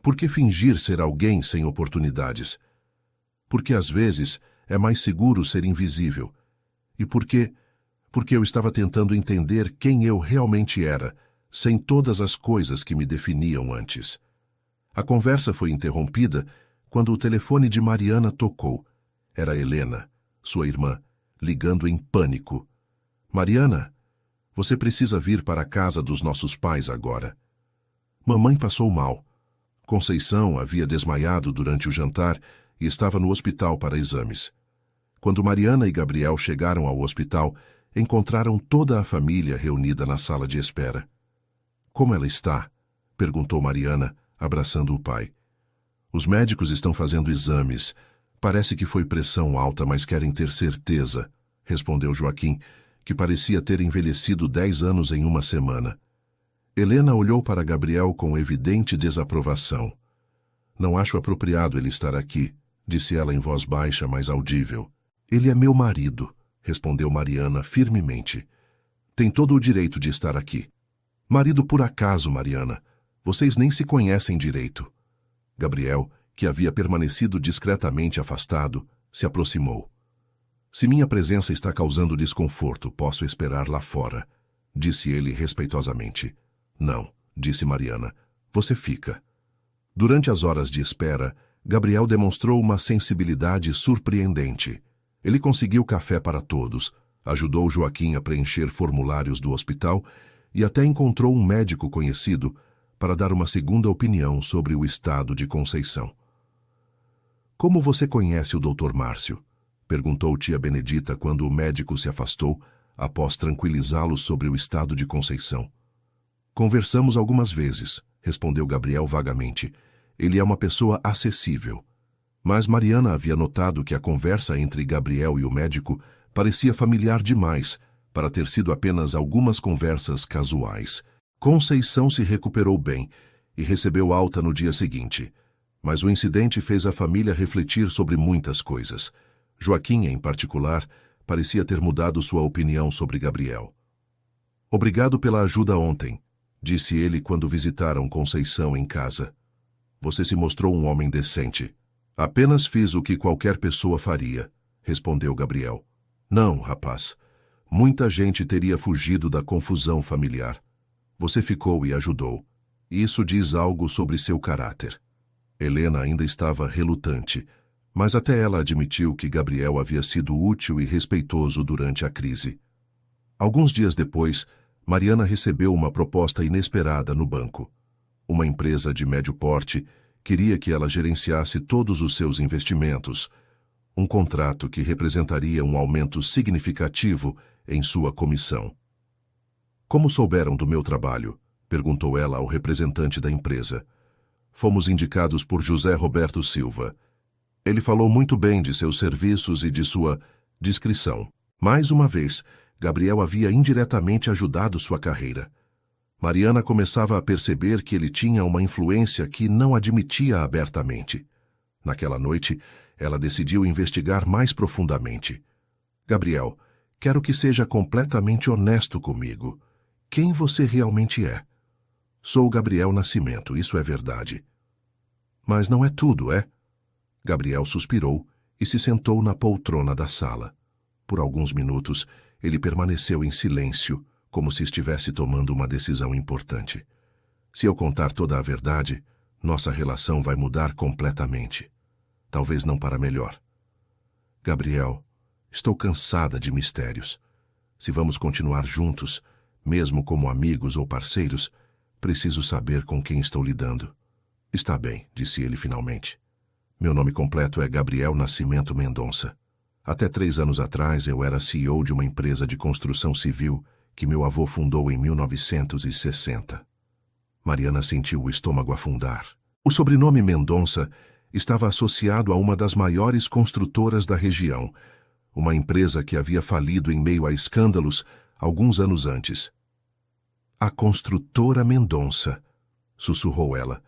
Por que fingir ser alguém sem oportunidades? Porque às vezes é mais seguro ser invisível. E por quê? Porque eu estava tentando entender quem eu realmente era, sem todas as coisas que me definiam antes. A conversa foi interrompida quando o telefone de Mariana tocou. Era Helena, sua irmã, ligando em pânico. Mariana, você precisa vir para a casa dos nossos pais agora. Mamãe passou mal. Conceição havia desmaiado durante o jantar e estava no hospital para exames. Quando Mariana e Gabriel chegaram ao hospital, encontraram toda a família reunida na sala de espera. Como ela está? Perguntou Mariana, abraçando o pai. Os médicos estão fazendo exames. Parece que foi pressão alta, mas querem ter certeza, respondeu Joaquim, que parecia ter envelhecido 10 anos em uma semana. Helena olhou para Gabriel com evidente desaprovação. Não acho apropriado ele estar aqui, disse ela em voz baixa, mas audível. Ele é meu marido, respondeu Mariana firmemente. Tem todo o direito de estar aqui. Marido por acaso, Mariana. Vocês nem se conhecem direito. Gabriel, que havia permanecido discretamente afastado, se aproximou. Se minha presença está causando desconforto, posso esperar lá fora, disse ele respeitosamente. Não, disse Mariana. Você fica. Durante as horas de espera, Gabriel demonstrou uma sensibilidade surpreendente. Ele conseguiu café para todos, ajudou Joaquim a preencher formulários do hospital e até encontrou um médico conhecido para dar uma segunda opinião sobre o estado de Conceição. Como você conhece o Dr. Márcio? Perguntou tia Benedita quando o médico se afastou, após tranquilizá-lo sobre o estado de Conceição. Conversamos algumas vezes, respondeu Gabriel vagamente. Ele é uma pessoa acessível. Mas Mariana havia notado que a conversa entre Gabriel e o médico parecia familiar demais para ter sido apenas algumas conversas casuais. Conceição se recuperou bem e recebeu alta no dia seguinte. Mas o incidente fez a família refletir sobre muitas coisas. Joaquim, em particular, parecia ter mudado sua opinião sobre Gabriel. Obrigado pela ajuda ontem, disse ele quando visitaram Conceição em casa. Você se mostrou um homem decente. Apenas fiz o que qualquer pessoa faria, respondeu Gabriel. Não, rapaz. Muita gente teria fugido da confusão familiar. Você ficou e ajudou. Isso diz algo sobre seu caráter. Helena ainda estava relutante, mas até ela admitiu que Gabriel havia sido útil e respeitoso durante a crise. Alguns dias depois, Mariana recebeu uma proposta inesperada no banco. Uma empresa de médio porte queria que ela gerenciasse todos os seus investimentos, um contrato que representaria um aumento significativo em sua comissão. Como souberam do meu trabalho? Perguntou ela ao representante da empresa. Fomos indicados por José Roberto Silva. Ele falou muito bem de seus serviços e de sua discrição. Mais uma vez, Gabriel havia indiretamente ajudado sua carreira. Mariana começava a perceber que ele tinha uma influência que não admitia abertamente. Naquela noite, ela decidiu investigar mais profundamente. Gabriel, quero que seja completamente honesto comigo. Quem você realmente é? Sou Gabriel Nascimento, isso é verdade. Mas não é tudo, é? Gabriel suspirou e se sentou na poltrona da sala. Por alguns minutos, ele permaneceu em silêncio, como se estivesse tomando uma decisão importante. Se eu contar toda a verdade, nossa relação vai mudar completamente. Talvez não para melhor. Gabriel, estou cansada de mistérios. Se vamos continuar juntos, mesmo como amigos ou parceiros, preciso saber com quem estou lidando. Está bem, disse ele finalmente. Meu nome completo é Gabriel Nascimento Mendonça. Até 3 anos atrás, eu era CEO de uma empresa de construção civil que meu avô fundou em 1960. Mariana sentiu o estômago afundar. O sobrenome Mendonça estava associado a uma das maiores construtoras da região, uma empresa que havia falido em meio a escândalos alguns anos antes. A construtora Mendonça, sussurrou ela.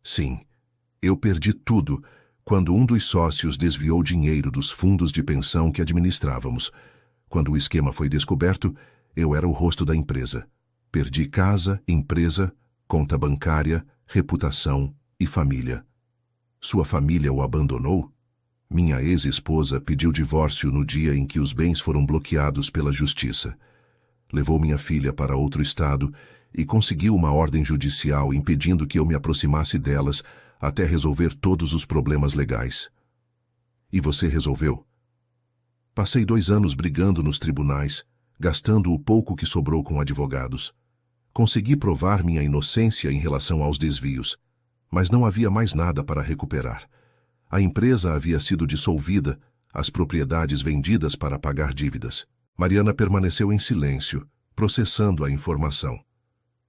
Sim, eu perdi tudo quando um dos sócios desviou dinheiro dos fundos de pensão que administrávamos. Quando o esquema foi descoberto, eu era o rosto da empresa. Perdi casa, empresa, conta bancária, reputação e família. Sua família o abandonou? Minha ex-esposa pediu divórcio no dia em que os bens foram bloqueados pela justiça. Levou minha filha para outro estado e conseguiu uma ordem judicial impedindo que eu me aproximasse delas até resolver todos os problemas legais. E você resolveu? Passei 2 anos brigando nos tribunais, gastando o pouco que sobrou com advogados. Consegui provar minha inocência em relação aos desvios, mas não havia mais nada para recuperar. A empresa havia sido dissolvida, as propriedades vendidas para pagar dívidas. Mariana permaneceu em silêncio, processando a informação.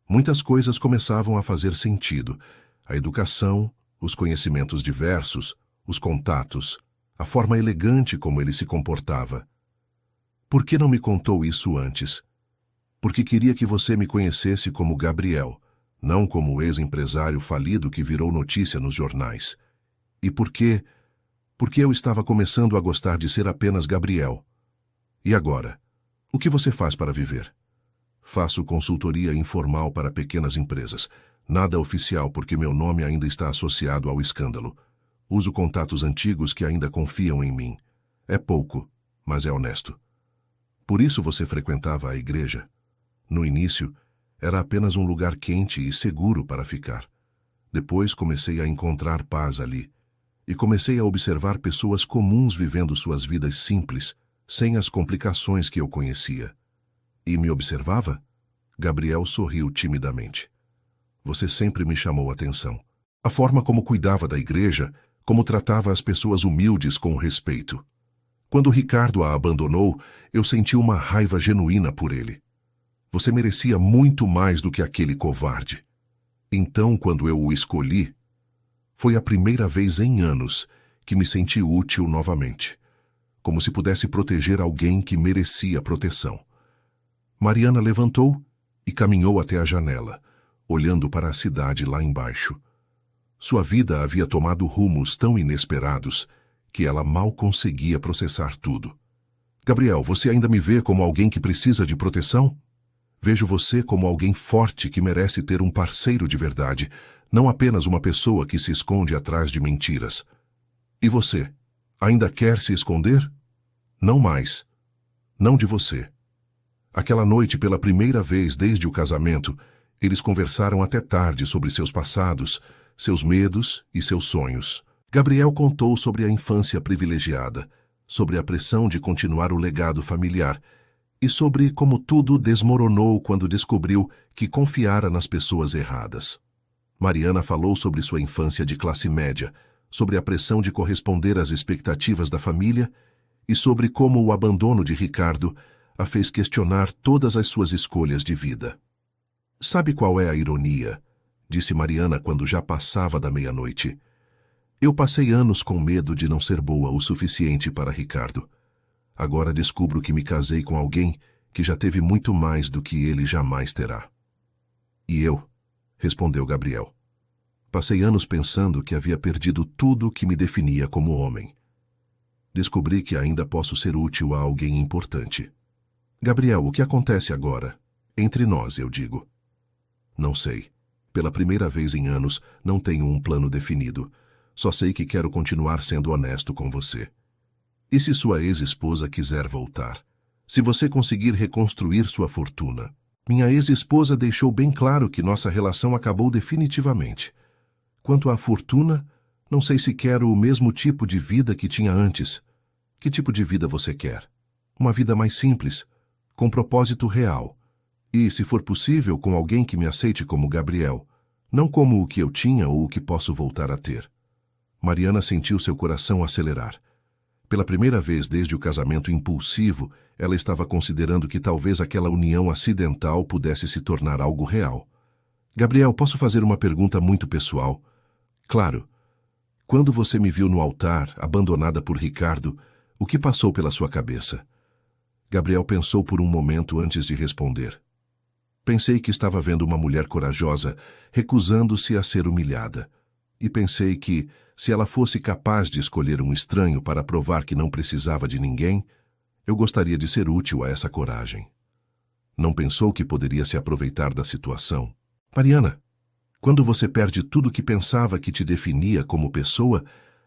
Muitas coisas começavam a fazer sentido. A educação, os conhecimentos diversos, os contatos, a forma elegante como ele se comportava. Por que não me contou isso antes? Porque queria que você me conhecesse como Gabriel, não como o ex-empresário falido que virou notícia nos jornais. E por quê? Porque eu estava começando a gostar de ser apenas Gabriel. E agora? O que você faz para viver? Faço consultoria informal para pequenas empresas. Nada oficial porque meu nome ainda está associado ao escândalo. Uso contatos antigos que ainda confiam em mim. É pouco, mas é honesto. Por isso você frequentava a igreja? No início, Era apenas um lugar quente e seguro para ficar. Depois comecei a encontrar paz ali. E comecei a observar pessoas comuns vivendo suas vidas simples, sem as complicações que eu conhecia. E me observava? Gabriel sorriu timidamente. Você sempre me chamou a atenção. A forma como cuidava da igreja, como tratava as pessoas humildes com respeito. Quando Ricardo a abandonou, eu senti uma raiva genuína por ele. Você merecia muito mais do que aquele covarde. Então, quando eu o escolhi, foi a primeira vez em anos que me senti útil novamente, como se pudesse proteger alguém que merecia proteção. Mariana levantou e caminhou até a janela, olhando para a cidade lá embaixo. Sua vida havia tomado rumos tão inesperados que ela mal conseguia processar tudo. Gabriel, você ainda me vê como alguém que precisa de proteção? Vejo você como alguém forte que merece ter um parceiro de verdade, não apenas uma pessoa que se esconde atrás de mentiras. E você, ainda quer se esconder? Não mais. Não de você. Aquela noite, pela primeira vez desde o casamento, eles conversaram até tarde sobre seus passados, seus medos e seus sonhos. Gabriel contou sobre a infância privilegiada, sobre a pressão de continuar o legado familiar e sobre como tudo desmoronou quando descobriu que confiara nas pessoas erradas. Mariana falou sobre sua infância de classe média, sobre a pressão de corresponder às expectativas da família e sobre como o abandono de Ricardo a fez questionar todas as suas escolhas de vida. Sabe qual é a ironia? Disse Mariana quando já passava da meia-noite. Eu passei anos com medo de não ser boa o suficiente para Ricardo. Agora descubro que me casei com alguém que já teve muito mais do que ele jamais terá. E eu? Respondeu Gabriel. Passei anos pensando que havia perdido tudo que me definia como homem. Descobri que ainda posso ser útil a alguém importante. Gabriel, o que acontece agora? Entre nós, eu digo. Não sei. Pela primeira vez em anos, não tenho um plano definido. Só sei que quero continuar sendo honesto com você. E se sua ex-esposa quiser voltar? Se você conseguir reconstruir sua fortuna? Minha ex-esposa deixou bem claro que nossa relação acabou definitivamente. Quanto à fortuna, não sei se quero o mesmo tipo de vida que tinha antes. Que tipo de vida você quer? Uma vida mais simples, com propósito real. E, se for possível, com alguém que me aceite como Gabriel, não como o que eu tinha ou o que posso voltar a ter. Mariana sentiu seu coração acelerar. Pela primeira vez desde o casamento impulsivo, ela estava considerando que talvez aquela união acidental pudesse se tornar algo real. Gabriel, posso fazer uma pergunta muito pessoal? Claro. Quando você me viu no altar, abandonada por Ricardo, o que passou pela sua cabeça? Gabriel pensou por um momento antes de responder. Pensei que estava vendo uma mulher corajosa, recusando-se a ser humilhada. E pensei que, se ela fosse capaz de escolher um estranho para provar que não precisava de ninguém, eu gostaria de ser útil a essa coragem. Não pensou que poderia se aproveitar da situação? Mariana, quando você perde tudo que pensava que te definia como pessoa,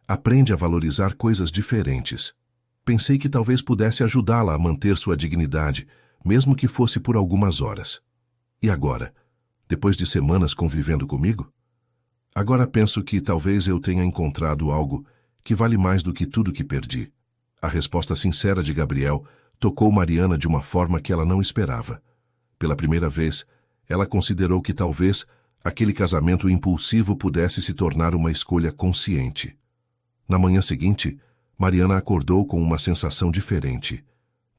aprende a valorizar coisas diferentes. Pensei que talvez pudesse ajudá-la a manter sua dignidade, mesmo que fosse por algumas horas. E agora? Depois de semanas convivendo comigo? Agora penso que talvez eu tenha encontrado algo que vale mais do que tudo que perdi. A resposta sincera de Gabriel tocou Mariana de uma forma que ela não esperava. Pela primeira vez, ela considerou que talvez aquele casamento impulsivo pudesse se tornar uma escolha consciente. Na manhã seguinte, Mariana acordou com uma sensação diferente.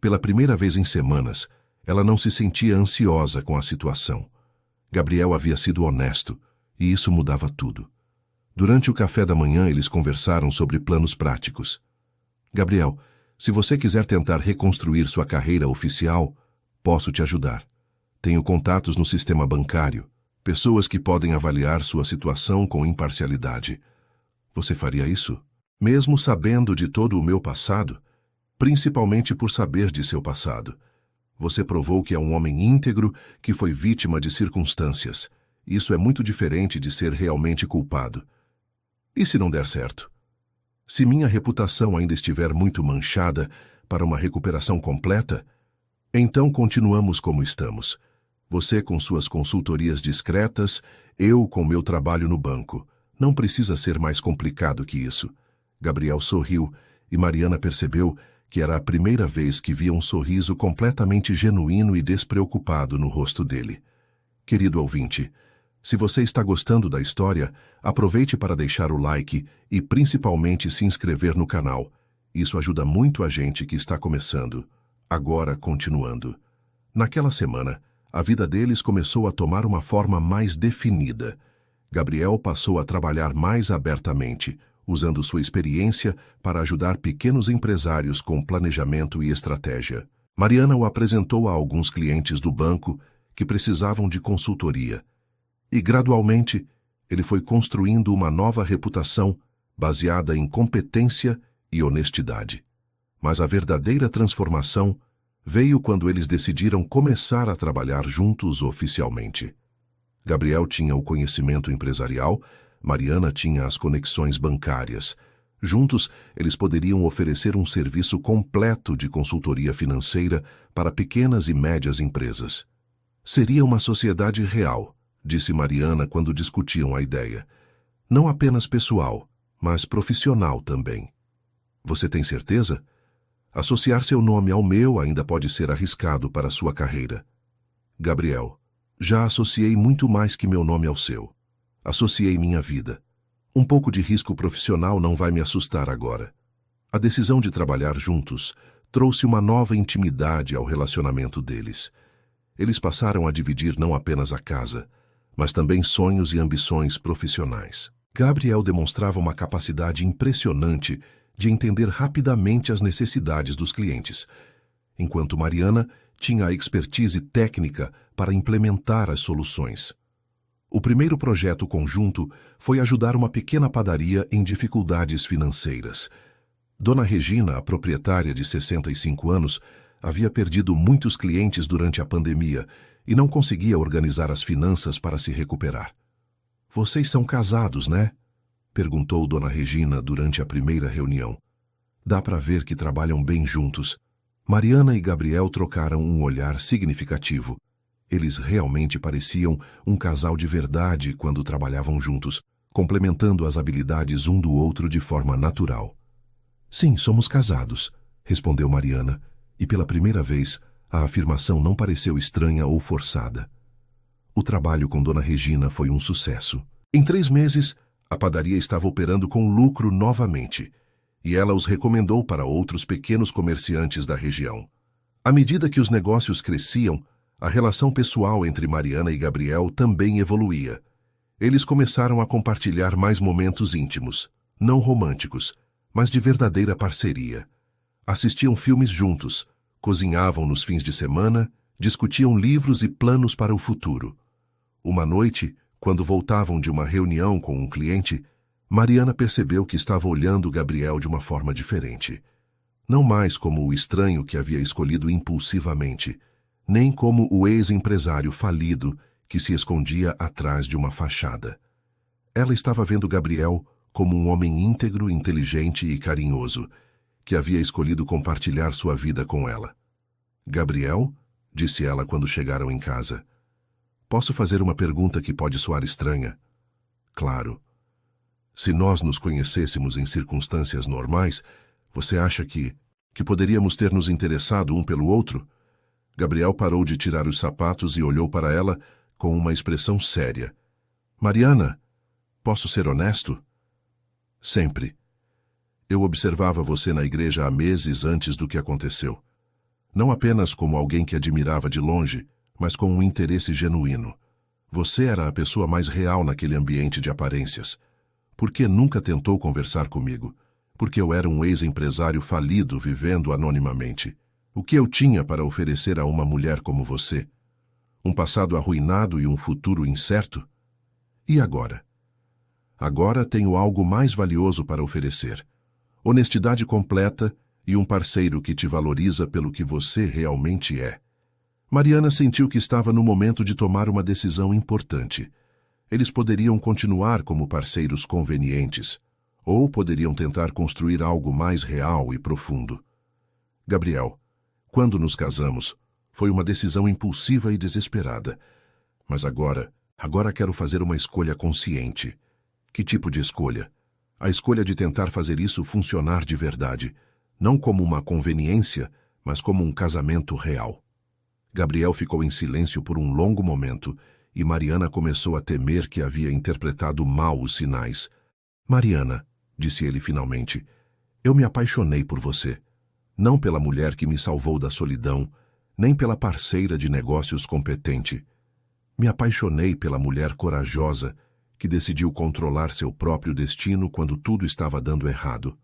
Pela primeira vez em semanas, ela não se sentia ansiosa com a situação. Gabriel havia sido honesto, e isso mudava tudo. Durante o café da manhã, eles conversaram sobre planos práticos. Gabriel, se você quiser tentar reconstruir sua carreira oficial, posso te ajudar. Tenho contatos no sistema bancário, pessoas que podem avaliar sua situação com imparcialidade. Você faria isso? Mesmo sabendo de todo o meu passado, principalmente por saber de seu passado. Você provou que é um homem íntegro que foi vítima de circunstâncias. Isso é muito diferente de ser realmente culpado. E se não der certo? Se minha reputação ainda estiver muito manchada para uma recuperação completa, então continuamos como estamos. Você com suas consultorias discretas, eu com meu trabalho no banco. Não precisa ser mais complicado que isso. Gabriel sorriu e Mariana percebeu que era a primeira vez que via um sorriso completamente genuíno e despreocupado no rosto dele. Querido ouvinte, se você está gostando da história, aproveite para deixar o like e principalmente se inscrever no canal. Isso ajuda muito a gente que está começando. Agora, continuando. Naquela semana, a vida deles começou a tomar uma forma mais definida. Gabriel passou a trabalhar mais abertamente, usando sua experiência para ajudar pequenos empresários com planejamento e estratégia. Mariana o apresentou a alguns clientes do banco que precisavam de consultoria. E, gradualmente, ele foi construindo uma nova reputação baseada em competência e honestidade. Mas a verdadeira transformação veio quando eles decidiram começar a trabalhar juntos oficialmente. Gabriel tinha o conhecimento empresarial, Mariana tinha as conexões bancárias. Juntos, eles poderiam oferecer um serviço completo de consultoria financeira para pequenas e médias empresas. Seria uma sociedade real, disse Mariana quando discutiam a ideia. Não apenas pessoal, mas profissional também. Você tem certeza? Associar seu nome ao meu ainda pode ser arriscado para sua carreira. Gabriel, já associei muito mais que meu nome ao seu. Associei minha vida. Um pouco de risco profissional não vai me assustar agora. A decisão de trabalhar juntos trouxe uma nova intimidade ao relacionamento deles. Eles passaram a dividir não apenas a casa, mas também sonhos e ambições profissionais. Gabriel demonstrava uma capacidade impressionante de entender rapidamente as necessidades dos clientes, enquanto Mariana tinha a expertise técnica para implementar as soluções. O primeiro projeto conjunto foi ajudar uma pequena padaria em dificuldades financeiras. Dona Regina, a proprietária de 65 anos, havia perdido muitos clientes durante a pandemia e não conseguia organizar as finanças para se recuperar. "Vocês são casados, né?" perguntou Dona Regina durante a primeira reunião. Dá para ver que trabalham bem juntos. Mariana e Gabriel trocaram um olhar significativo. Eles realmente pareciam um casal de verdade quando trabalhavam juntos, complementando as habilidades um do outro de forma natural. "Sim, somos casados", respondeu Mariana, e pela primeira vez a afirmação não pareceu estranha ou forçada. O trabalho com Dona Regina foi um sucesso. Em 3 meses, a padaria estava operando com lucro novamente, e ela os recomendou para outros pequenos comerciantes da região. À medida que os negócios cresciam, a relação pessoal entre Mariana e Gabriel também evoluía. Eles começaram a compartilhar mais momentos íntimos, não românticos, mas de verdadeira parceria. Assistiam filmes juntos, cozinhavam nos fins de semana, discutiam livros e planos para o futuro. Uma noite, quando voltavam de uma reunião com um cliente, Mariana percebeu que estava olhando Gabriel de uma forma diferente. Não mais como o estranho que havia escolhido impulsivamente, nem como o ex-empresário falido que se escondia atrás de uma fachada. Ela estava vendo Gabriel como um homem íntegro, inteligente e carinhoso, que havia escolhido compartilhar sua vida com ela. "Gabriel?", disse ela quando chegaram em casa. "Posso fazer uma pergunta que pode soar estranha?" "Claro. Se nós nos conhecêssemos em circunstâncias normais, você acha que poderíamos ter nos interessado um pelo outro?" Gabriel parou de tirar os sapatos e olhou para ela com uma expressão séria. "Mariana, posso ser honesto?" "Sempre. Eu observava você na igreja há meses antes do que aconteceu. Não apenas como alguém que admirava de longe, mas com um interesse genuíno. Você era a pessoa mais real naquele ambiente de aparências. Por que nunca tentou conversar comigo? Porque eu era um ex-empresário falido vivendo anonimamente. O que eu tinha para oferecer a uma mulher como você? Um passado arruinado e um futuro incerto? E agora? Agora tenho algo mais valioso para oferecer. Honestidade completa e um parceiro que te valoriza pelo que você realmente é." Mariana sentiu que estava no momento de tomar uma decisão importante. Eles poderiam continuar como parceiros convenientes, ou poderiam tentar construir algo mais real e profundo. "Gabriel, quando nos casamos, Foi uma decisão impulsiva e desesperada. Mas agora quero fazer uma escolha consciente. Que tipo de escolha? A escolha de tentar fazer isso funcionar de verdade, não como uma conveniência, mas como um casamento real. Gabriel ficou em silêncio por um longo momento e Mariana começou a temer que havia interpretado mal os sinais. Mariana, disse ele finalmente, eu me apaixonei por você. Não pela mulher que me salvou da solidão, nem pela parceira de negócios competente. Me apaixonei pela mulher corajosa que decidiu controlar seu próprio destino quando tudo estava dando errado.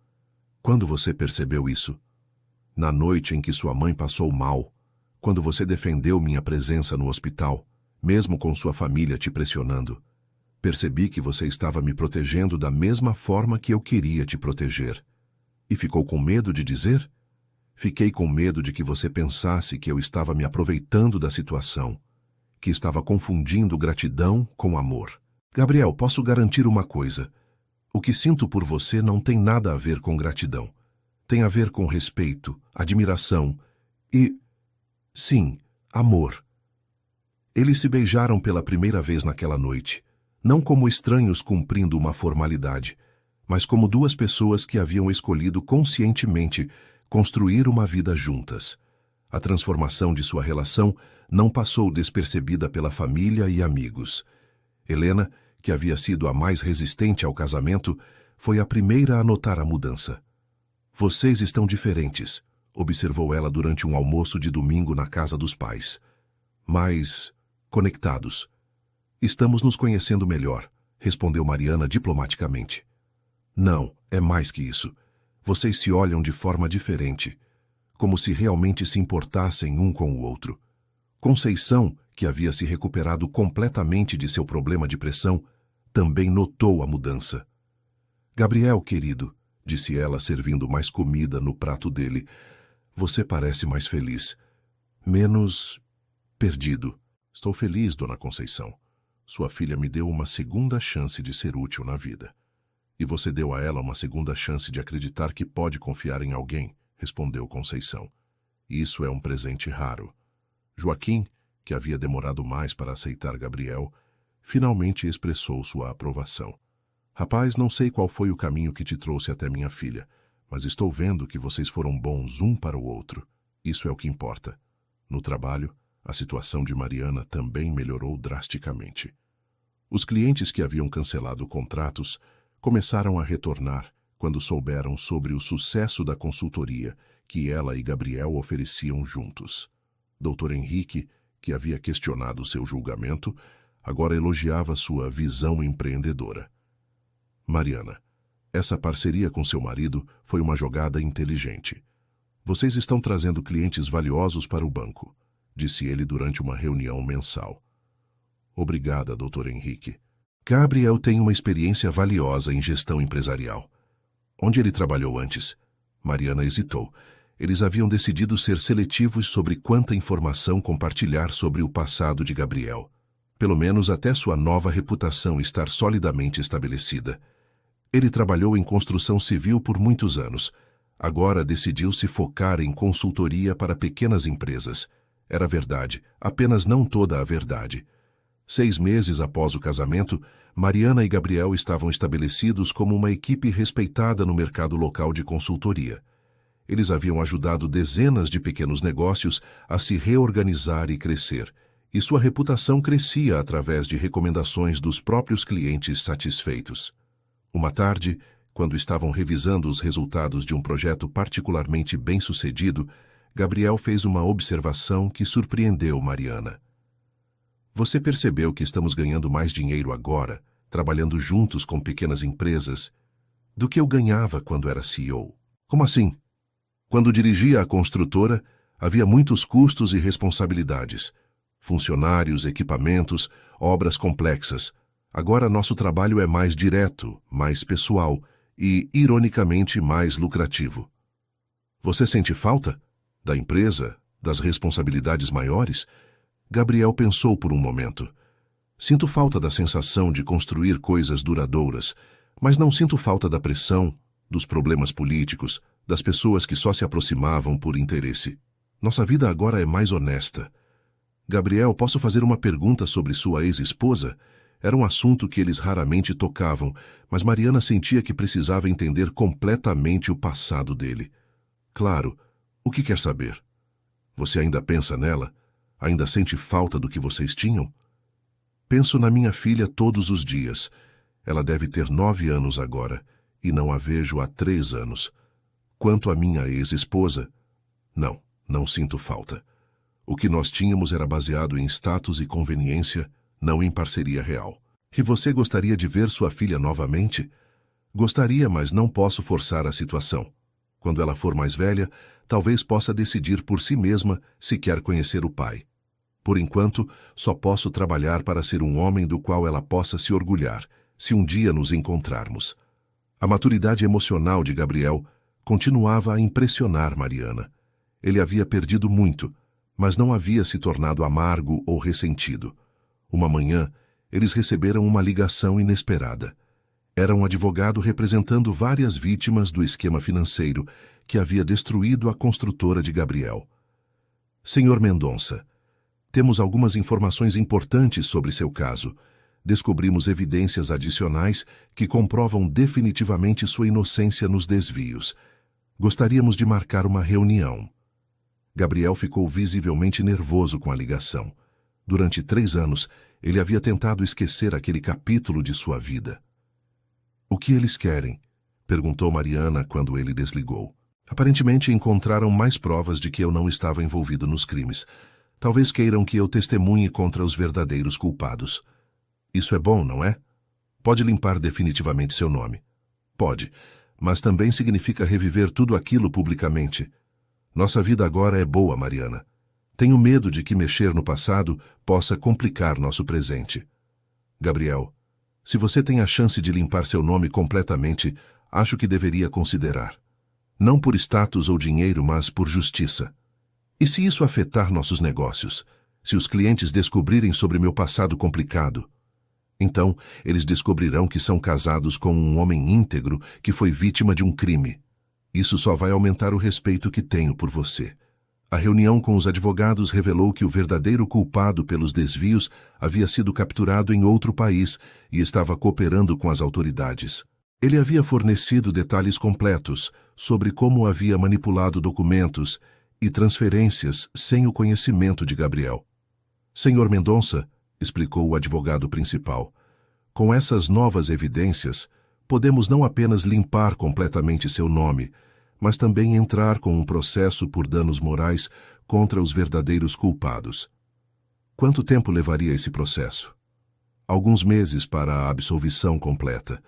Quando você percebeu isso? Na noite em que sua mãe passou mal, quando você defendeu minha presença no hospital, mesmo com sua família te pressionando. Percebi que você estava me protegendo da mesma forma que eu queria te proteger. E ficou com medo de dizer? Fiquei com medo de que você pensasse que eu estava me aproveitando da situação, que estava confundindo gratidão com amor. Gabriel, posso garantir uma coisa. O que sinto por você não tem nada a ver com gratidão. Tem a ver com respeito, admiração e, sim, amor. Eles se beijaram pela primeira vez naquela noite, não como estranhos cumprindo uma formalidade, mas como duas pessoas que haviam escolhido conscientemente construir uma vida juntas. A transformação de sua relação não passou despercebida pela família e amigos. Helena, que havia sido a mais resistente ao casamento, foi a primeira a notar a mudança. Vocês estão diferentes, observou ela durante um almoço de domingo na casa dos pais. Mais conectados. Estamos nos conhecendo melhor, respondeu Mariana diplomaticamente. Não, é mais que isso. Vocês se olham de forma diferente, como se realmente se importassem um com o outro. Conceição, que havia se recuperado completamente de seu problema de pressão, também notou a mudança. Gabriel, querido, disse ela, servindo mais comida no prato dele, você parece mais feliz. Menos perdido. Estou feliz, dona Conceição. Sua filha me deu uma segunda chance de ser útil na vida. E você deu a ela uma segunda chance de acreditar que pode confiar em alguém, respondeu Conceição. Isso é um presente raro. Joaquim, que havia demorado mais para aceitar Gabriel, finalmente expressou sua aprovação. Rapaz, não sei qual foi o caminho que te trouxe até minha filha, mas estou vendo que vocês foram bons um para o outro. Isso é o que importa. No trabalho, a situação de Mariana também melhorou drasticamente. Os clientes que haviam cancelado contratos começaram a retornar quando souberam sobre o sucesso da consultoria que ela e Gabriel ofereciam juntos. Dr. Henrique, que havia questionado seu julgamento, agora elogiava sua visão empreendedora. Mariana, essa parceria com seu marido foi uma jogada inteligente. Vocês estão trazendo clientes valiosos para o banco, disse ele durante uma reunião mensal. Obrigada, Dr. Henrique. Gabriel tem uma experiência valiosa em gestão empresarial. Onde ele trabalhou antes? Mariana hesitou. Eles haviam decidido ser seletivos sobre quanta informação compartilhar sobre o passado de Gabriel. Pelo menos até sua nova reputação estar solidamente estabelecida. Ele trabalhou em construção civil por muitos anos. Agora decidiu se focar em consultoria para pequenas empresas. Era verdade, apenas não toda a verdade. 6 meses após o casamento, Mariana e Gabriel estavam estabelecidos como uma equipe respeitada no mercado local de consultoria. Eles haviam ajudado dezenas de pequenos negócios a se reorganizar e crescer, e sua reputação crescia através de recomendações dos próprios clientes satisfeitos. Uma tarde, quando estavam revisando os resultados de um projeto particularmente bem-sucedido, Gabriel fez uma observação que surpreendeu Mariana. Você percebeu que estamos ganhando mais dinheiro agora, trabalhando juntos com pequenas empresas, do que eu ganhava quando era CEO? Como assim? Quando dirigia a construtora, havia muitos custos e responsabilidades. Funcionários, equipamentos, obras complexas. Agora nosso trabalho é mais direto, mais pessoal e, ironicamente, mais lucrativo. Você sente falta? Da empresa? Das responsabilidades maiores? Gabriel pensou por um momento. Sinto falta da sensação de construir coisas duradouras, mas não sinto falta da pressão, dos problemas políticos, das pessoas que só se aproximavam por interesse. Nossa vida agora é mais honesta. Gabriel, posso fazer uma pergunta sobre sua ex-esposa? Era um assunto que eles raramente tocavam, mas Mariana sentia que precisava entender completamente o passado dele. Claro, o que quer saber? Você ainda pensa nela? Ainda sente falta do que vocês tinham? Penso na minha filha todos os dias. Ela deve ter 9 anos agora, e não a vejo há 3 anos. Quanto à minha ex-esposa, não sinto falta. O que nós tínhamos era baseado em status e conveniência, não em parceria real. E você gostaria de ver sua filha novamente? Gostaria, mas não posso forçar a situação. Quando ela for mais velha, talvez possa decidir por si mesma se quer conhecer o pai. Por enquanto, só posso trabalhar para ser um homem do qual ela possa se orgulhar, se um dia nos encontrarmos. A maturidade emocional de Gabriel continuava a impressionar Mariana. Ele havia perdido muito, mas não havia se tornado amargo ou ressentido. Uma manhã, eles receberam uma ligação inesperada. Era um advogado representando várias vítimas do esquema financeiro que havia destruído a construtora de Gabriel. Senhor Mendonça, temos algumas informações importantes sobre seu caso. Descobrimos evidências adicionais que comprovam definitivamente sua inocência nos desvios. Gostaríamos de marcar uma reunião. Gabriel ficou visivelmente nervoso com a ligação. Durante 3 anos, ele havia tentado esquecer aquele capítulo de sua vida. O que eles querem? Perguntou Mariana quando ele desligou. Aparentemente encontraram mais provas de que eu não estava envolvido nos crimes. Talvez queiram que eu testemunhe contra os verdadeiros culpados. Isso é bom, não é? Pode limpar definitivamente seu nome. Pode, mas também significa reviver tudo aquilo publicamente. Nossa vida agora é boa, Mariana. Tenho medo de que mexer no passado possa complicar nosso presente. Gabriel, se você tem a chance de limpar seu nome completamente, acho que deveria considerar. Não por status ou dinheiro, mas por justiça. E se isso afetar nossos negócios? Se os clientes descobrirem sobre meu passado complicado? Então, eles descobrirão que são casados com um homem íntegro que foi vítima de um crime. Isso só vai aumentar o respeito que tenho por você. A reunião com os advogados revelou que o verdadeiro culpado pelos desvios havia sido capturado em outro país e estava cooperando com as autoridades. Ele havia fornecido detalhes completos sobre como havia manipulado documentos e transferências sem o conhecimento de Gabriel. Senhor Mendonça, explicou o advogado principal, com essas novas evidências, podemos não apenas limpar completamente seu nome, mas também entrar com um processo por danos morais contra os verdadeiros culpados. Quanto tempo levaria esse processo? Alguns meses para a absolvição completa.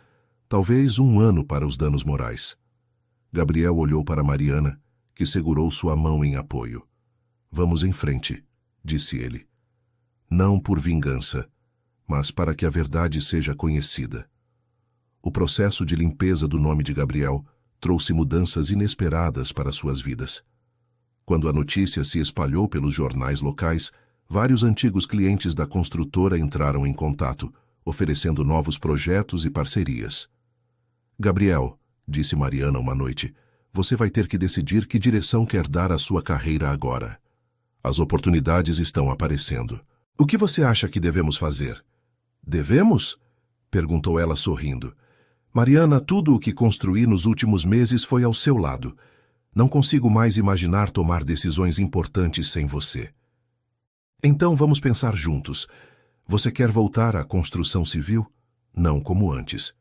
Talvez 1 ano para os danos morais. Gabriel olhou para Mariana, que segurou sua mão em apoio. Vamos em frente, disse ele. Não por vingança, mas para que a verdade seja conhecida. O processo de limpeza do nome de Gabriel trouxe mudanças inesperadas para suas vidas. Quando a notícia se espalhou pelos jornais locais, vários antigos clientes da construtora entraram em contato, oferecendo novos projetos e parcerias. Gabriel, disse Mariana uma noite, você vai ter que decidir que direção quer dar à sua carreira agora. As oportunidades estão aparecendo. O que você acha que devemos fazer? Devemos? Perguntou ela sorrindo. Mariana, tudo o que construí nos últimos meses foi ao seu lado. Não consigo mais imaginar tomar decisões importantes sem você. Então vamos pensar juntos. Você quer voltar à construção civil? Não como antes.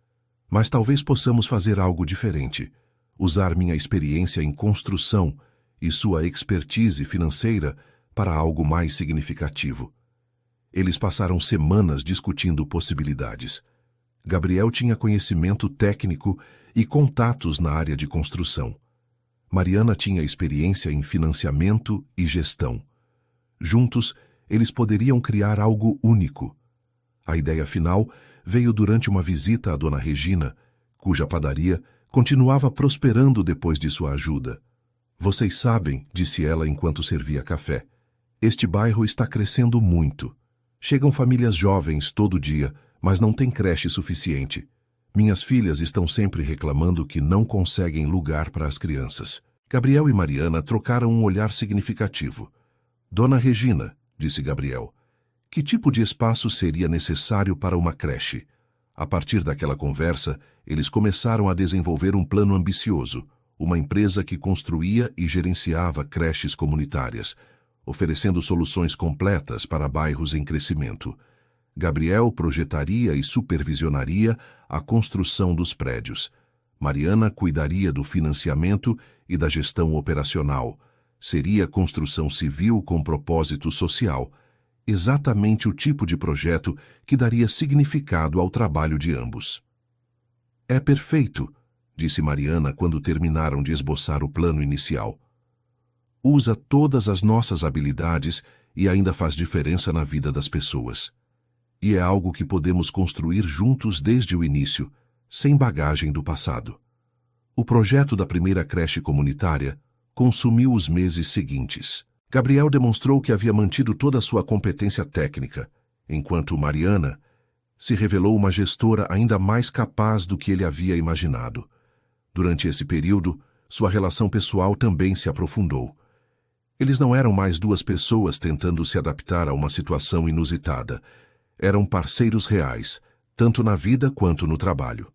Mas talvez possamos fazer algo diferente. Usar minha experiência em construção e sua expertise financeira para algo mais significativo. Eles passaram semanas discutindo possibilidades. Gabriel tinha conhecimento técnico e contatos na área de construção. Mariana tinha experiência em financiamento e gestão. Juntos, eles poderiam criar algo único. A ideia final veio durante uma visita à Dona Regina, cuja padaria continuava prosperando depois de sua ajuda. Vocês sabem, disse ela enquanto servia café, este bairro está crescendo muito. Chegam famílias jovens todo dia, mas não tem creche suficiente. Minhas filhas estão sempre reclamando que não conseguem lugar para as crianças. Gabriel e Mariana trocaram um olhar significativo. Dona Regina, disse Gabriel, que tipo de espaço seria necessário para uma creche? A partir daquela conversa, eles começaram a desenvolver um plano ambicioso, uma empresa que construía e gerenciava creches comunitárias, oferecendo soluções completas para bairros em crescimento. Gabriel projetaria e supervisionaria a construção dos prédios. Mariana cuidaria do financiamento e da gestão operacional. Seria construção civil com propósito social, exatamente o tipo de projeto que daria significado ao trabalho de ambos. É perfeito, disse Mariana quando terminaram de esboçar o plano inicial. Usa todas as nossas habilidades e ainda faz diferença na vida das pessoas. E é algo que podemos construir juntos desde o início, sem bagagem do passado. O projeto da primeira creche comunitária consumiu os meses seguintes. Gabriel demonstrou que havia mantido toda a sua competência técnica, enquanto Mariana se revelou uma gestora ainda mais capaz do que ele havia imaginado. Durante esse período, sua relação pessoal também se aprofundou. Eles não eram mais duas pessoas tentando se adaptar a uma situação inusitada. Eram parceiros reais, tanto na vida quanto no trabalho.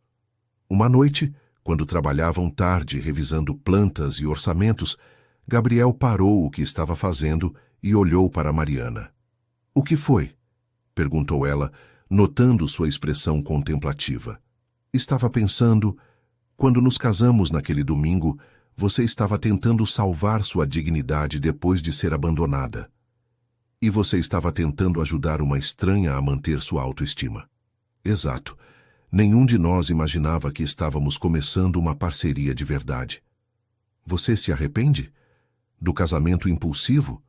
Uma noite, quando trabalhavam tarde revisando plantas e orçamentos, Gabriel parou o que estava fazendo e olhou para Mariana. — O que foi? Perguntou ela, notando sua expressão contemplativa. — Estava pensando, quando nos casamos naquele domingo, você estava tentando salvar sua dignidade depois de ser abandonada. E você estava tentando ajudar uma estranha a manter sua autoestima. Exato. Nenhum de nós imaginava que estávamos começando uma parceria de verdade. Você se arrepende? Do casamento impulsivo?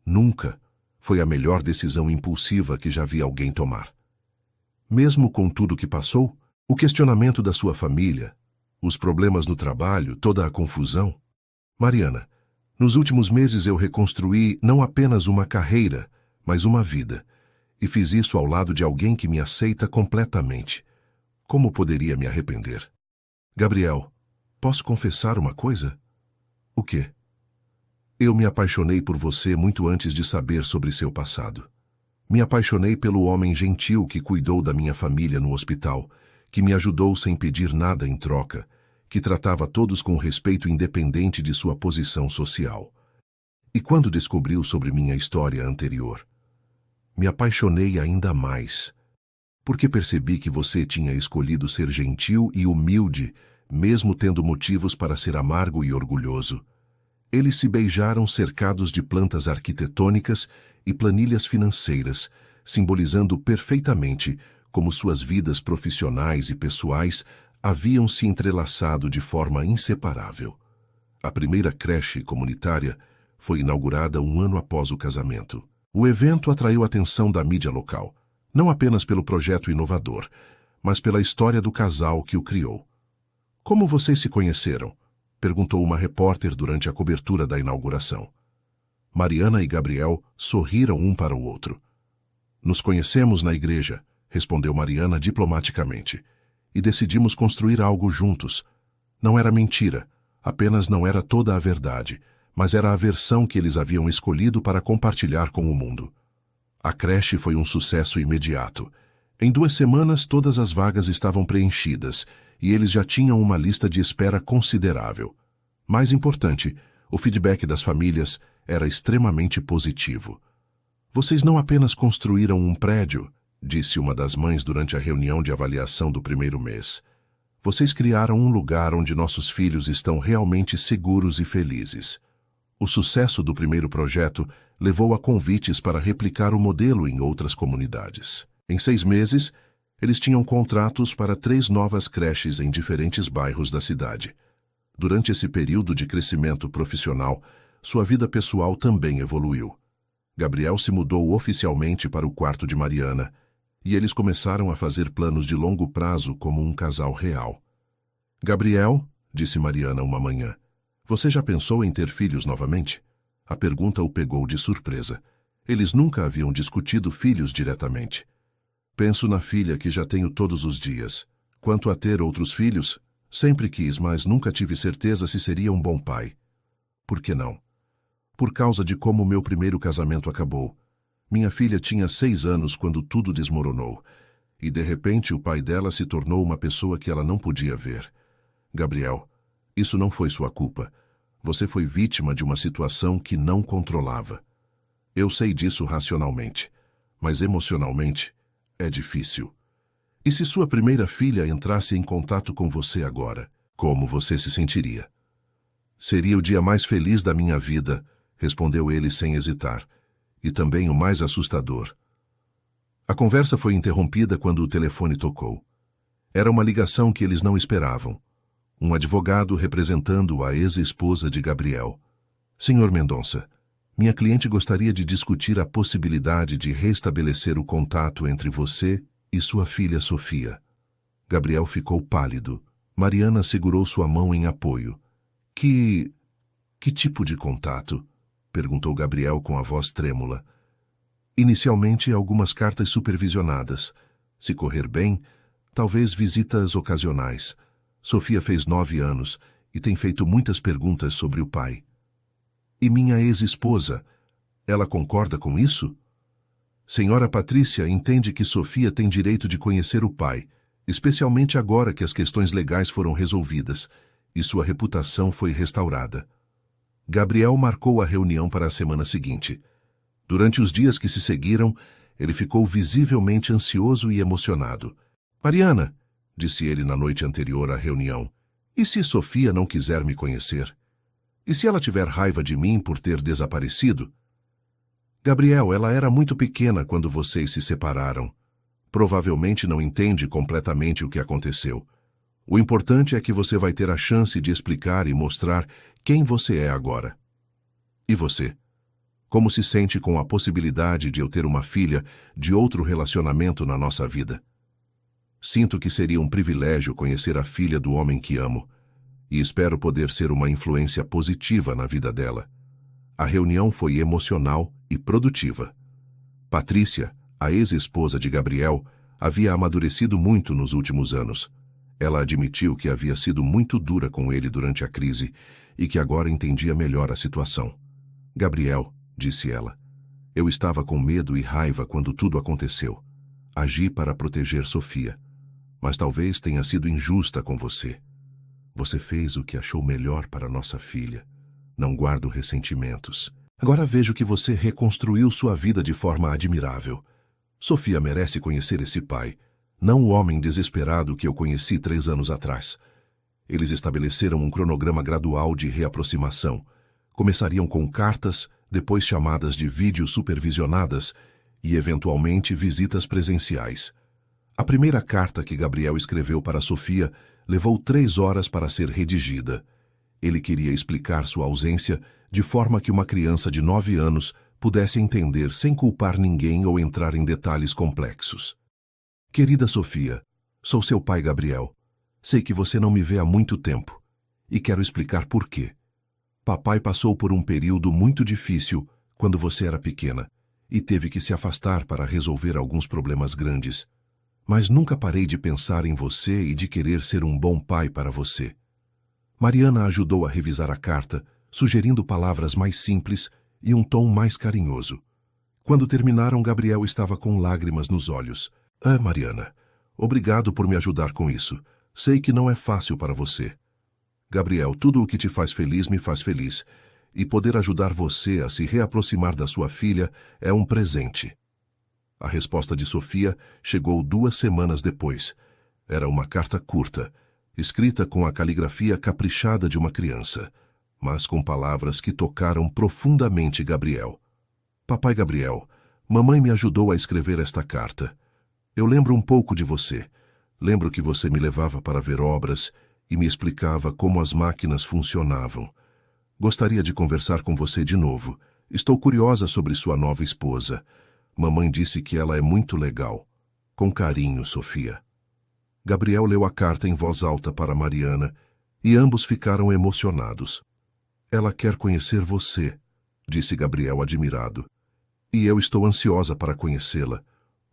Nunca. Foi a melhor decisão impulsiva que já vi alguém tomar. Mesmo com tudo que passou, o questionamento da sua família, os problemas no trabalho, toda a confusão. Mariana, nos últimos meses eu reconstruí não apenas uma carreira, mas uma vida. E fiz isso ao lado de alguém que me aceita completamente. Como poderia me arrepender? Gabriel, posso confessar uma coisa? O quê? Eu me apaixonei por você muito antes de saber sobre seu passado. Me apaixonei pelo homem gentil que cuidou da minha família no hospital, que me ajudou sem pedir nada em troca, que tratava todos com respeito independente de sua posição social. E quando descobriu sobre minha história anterior, me apaixonei ainda mais, porque percebi que você tinha escolhido ser gentil e humilde, mesmo tendo motivos para ser amargo e orgulhoso. Eles se beijaram cercados de plantas arquitetônicas e planilhas financeiras, simbolizando perfeitamente como suas vidas profissionais e pessoais haviam se entrelaçado de forma inseparável. A primeira creche comunitária foi inaugurada um ano após o casamento. O evento atraiu a atenção da mídia local, não apenas pelo projeto inovador, mas pela história do casal que o criou. Como vocês se conheceram? Perguntou uma repórter durante a cobertura da inauguração. Mariana e Gabriel sorriram um para o outro. Nos conhecemos na igreja, respondeu Mariana diplomaticamente, e decidimos construir algo juntos. Não era mentira, apenas não era toda a verdade, mas era a versão que eles haviam escolhido para compartilhar com o mundo. A creche foi um sucesso imediato. Em 2 semanas, todas as vagas estavam preenchidas, e eles já tinham uma lista de espera considerável. Mais importante, o feedback das famílias era extremamente positivo. Vocês não apenas construíram um prédio, disse uma das mães durante a reunião de avaliação do primeiro mês. Vocês criaram um lugar onde nossos filhos estão realmente seguros e felizes. O sucesso do primeiro projeto levou a convites para replicar o modelo em outras comunidades. Em 6 meses, eles tinham contratos para 3 novas creches em diferentes bairros da cidade. Durante esse período de crescimento profissional, sua vida pessoal também evoluiu. Gabriel se mudou oficialmente para o quarto de Mariana, e eles começaram a fazer planos de longo prazo como um casal real. Gabriel, disse Mariana uma manhã, você já pensou em ter filhos novamente? A pergunta o pegou de surpresa. Eles nunca haviam discutido filhos diretamente. Penso na filha que já tenho todos os dias. Quanto a ter outros filhos, sempre quis, mas nunca tive certeza se seria um bom pai. Por que não? Por causa de como meu primeiro casamento acabou. Minha filha tinha 6 anos quando tudo desmoronou. E de repente o pai dela se tornou uma pessoa que ela não podia ver. Gabriel, isso não foi sua culpa. Você foi vítima de uma situação que não controlava. Eu sei disso racionalmente, mas emocionalmente é difícil. E se sua primeira filha entrasse em contato com você agora, como você se sentiria? Seria o dia mais feliz da minha vida, respondeu ele sem hesitar, e também o mais assustador. A conversa foi interrompida quando o telefone tocou. Era uma ligação que eles não esperavam. Um advogado representando a ex-esposa de Gabriel. Senhor Mendonça, minha cliente gostaria de discutir a possibilidade de restabelecer o contato entre você e sua filha Sofia. Gabriel ficou pálido. Mariana segurou sua mão em apoio. Que tipo de contato? Perguntou Gabriel com a voz trêmula. Inicialmente, algumas cartas supervisionadas. Se correr bem, talvez visitas ocasionais. Sofia fez 9 anos e tem feito muitas perguntas sobre o pai. E minha ex-esposa, ela concorda com isso? Senhora Patrícia entende que Sofia tem direito de conhecer o pai, especialmente agora que as questões legais foram resolvidas e sua reputação foi restaurada. Gabriel marcou a reunião para a semana seguinte. Durante os dias que se seguiram, ele ficou visivelmente ansioso e emocionado. Mariana, disse ele na noite anterior à reunião, e se Sofia não quiser me conhecer? E se ela tiver raiva de mim por ter desaparecido? Gabriel, ela era muito pequena quando vocês se separaram. Provavelmente não entende completamente o que aconteceu. O importante é que você vai ter a chance de explicar e mostrar quem você é agora. E você? Como se sente com a possibilidade de eu ter uma filha de outro relacionamento na nossa vida? Sinto que seria um privilégio conhecer a filha do homem que amo, e espero poder ser uma influência positiva na vida dela. A reunião foi emocional e produtiva. Patrícia, a ex-esposa de Gabriel, havia amadurecido muito nos últimos anos. Ela admitiu que havia sido muito dura com ele durante a crise e que agora entendia melhor a situação. Gabriel, disse ela, eu estava com medo e raiva quando tudo aconteceu. Agi para proteger Sofia, mas talvez tenha sido injusta com você. Você fez o que achou melhor para nossa filha. Não guardo ressentimentos. Agora vejo que você reconstruiu sua vida de forma admirável. Sofia merece conhecer esse pai, não o homem desesperado que eu conheci 3 anos atrás. Eles estabeleceram um cronograma gradual de reaproximação. Começariam com cartas, depois chamadas de vídeo supervisionadas e, eventualmente, visitas presenciais. A primeira carta que Gabriel escreveu para Sofia levou 3 horas para ser redigida. Ele queria explicar sua ausência de forma que uma criança de 9 anos pudesse entender sem culpar ninguém ou entrar em detalhes complexos. Querida Sofia, sou seu pai Gabriel. Sei que você não me vê há muito tempo e quero explicar por quê. Papai passou por um período muito difícil quando você era pequena e teve que se afastar para resolver alguns problemas grandes. Mas nunca parei de pensar em você e de querer ser um bom pai para você. Mariana ajudou a revisar a carta, sugerindo palavras mais simples e um tom mais carinhoso. Quando terminaram, Gabriel estava com lágrimas nos olhos. Ah, Mariana, obrigado por me ajudar com isso. Sei que não é fácil para você. Gabriel, tudo o que te faz feliz me faz feliz, e poder ajudar você a se reaproximar da sua filha é um presente. A resposta de Sofia chegou 2 semanas depois. Era uma carta curta, escrita com a caligrafia caprichada de uma criança, mas com palavras que tocaram profundamente Gabriel. Papai Gabriel, mamãe me ajudou a escrever esta carta. Eu lembro um pouco de você. Lembro que você me levava para ver obras e me explicava como as máquinas funcionavam. Gostaria de conversar com você de novo. Estou curiosa sobre sua nova esposa. Mamãe disse que ela é muito legal. Com carinho, Sofia. Gabriel leu a carta em voz alta para Mariana e ambos ficaram emocionados. Ela quer conhecer você, disse Gabriel admirado. E eu estou ansiosa para conhecê-la.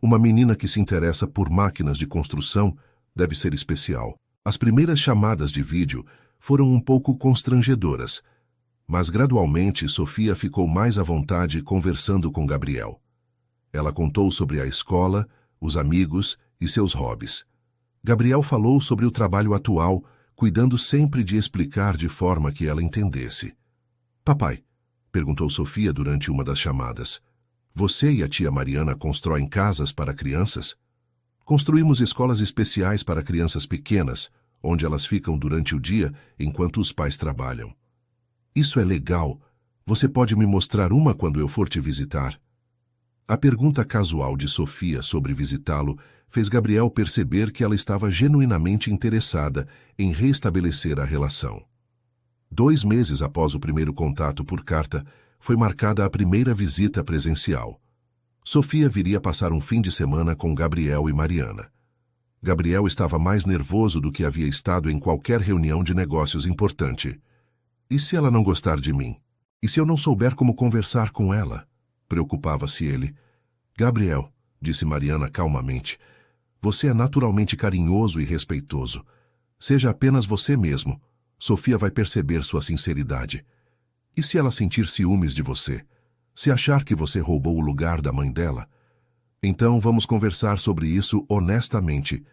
Uma menina que se interessa por máquinas de construção deve ser especial. As primeiras chamadas de vídeo foram um pouco constrangedoras. Mas gradualmente Sofia ficou mais à vontade conversando com Gabriel. Ela contou sobre a escola, os amigos e seus hobbies. Gabriel falou sobre o trabalho atual, cuidando sempre de explicar de forma que ela entendesse. Papai, perguntou Sofia durante uma das chamadas, você e a tia Mariana constroem casas para crianças? Construímos escolas especiais para crianças pequenas, onde elas ficam durante o dia enquanto os pais trabalham. Isso é legal. Você pode me mostrar uma quando eu for te visitar? A pergunta casual de Sofia sobre visitá-lo fez Gabriel perceber que ela estava genuinamente interessada em restabelecer a relação. 2 meses após o primeiro contato por carta, foi marcada a primeira visita presencial. Sofia viria passar um fim de semana com Gabriel e Mariana. Gabriel estava mais nervoso do que havia estado em qualquer reunião de negócios importante. E se ela não gostar de mim? E se eu não souber como conversar com ela? Preocupava-se ele. Gabriel, disse Mariana calmamente, você é naturalmente carinhoso e respeitoso. Seja apenas você mesmo. Sofia vai perceber sua sinceridade. E se ela sentir ciúmes de você? Se achar que você roubou o lugar da mãe dela? Então vamos conversar sobre isso honestamente.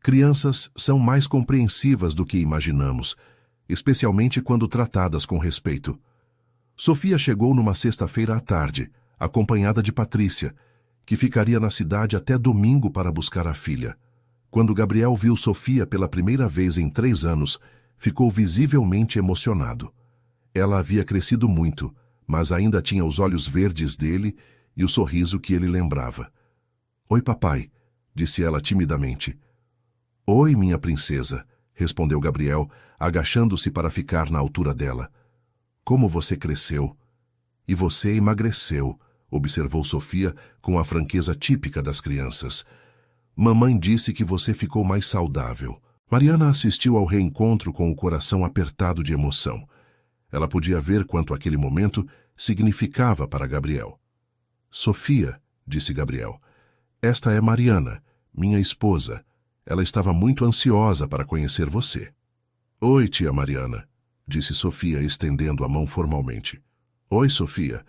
Crianças são mais compreensivas do que imaginamos, especialmente quando tratadas com respeito. Sofia chegou numa sexta-feira à tarde, acompanhada de Patrícia, que ficaria na cidade até domingo para buscar a filha. Quando Gabriel viu Sofia pela primeira vez em 3 anos, ficou visivelmente emocionado. Ela havia crescido muito, mas ainda tinha os olhos verdes dele e o sorriso que ele lembrava. Oi, papai, disse ela timidamente. Oi, minha princesa, respondeu Gabriel, agachando-se para ficar na altura dela. Como você cresceu! E você emagreceu, observou Sofia com a franqueza típica das crianças. Mamãe disse que você ficou mais saudável. Mariana assistiu ao reencontro com o coração apertado de emoção. Ela podia ver quanto aquele momento significava para Gabriel. Sofia, disse Gabriel, esta é Mariana, minha esposa. Ela estava muito ansiosa para conhecer você. Oi, tia Mariana, disse Sofia estendendo a mão formalmente. Oi, Sofia.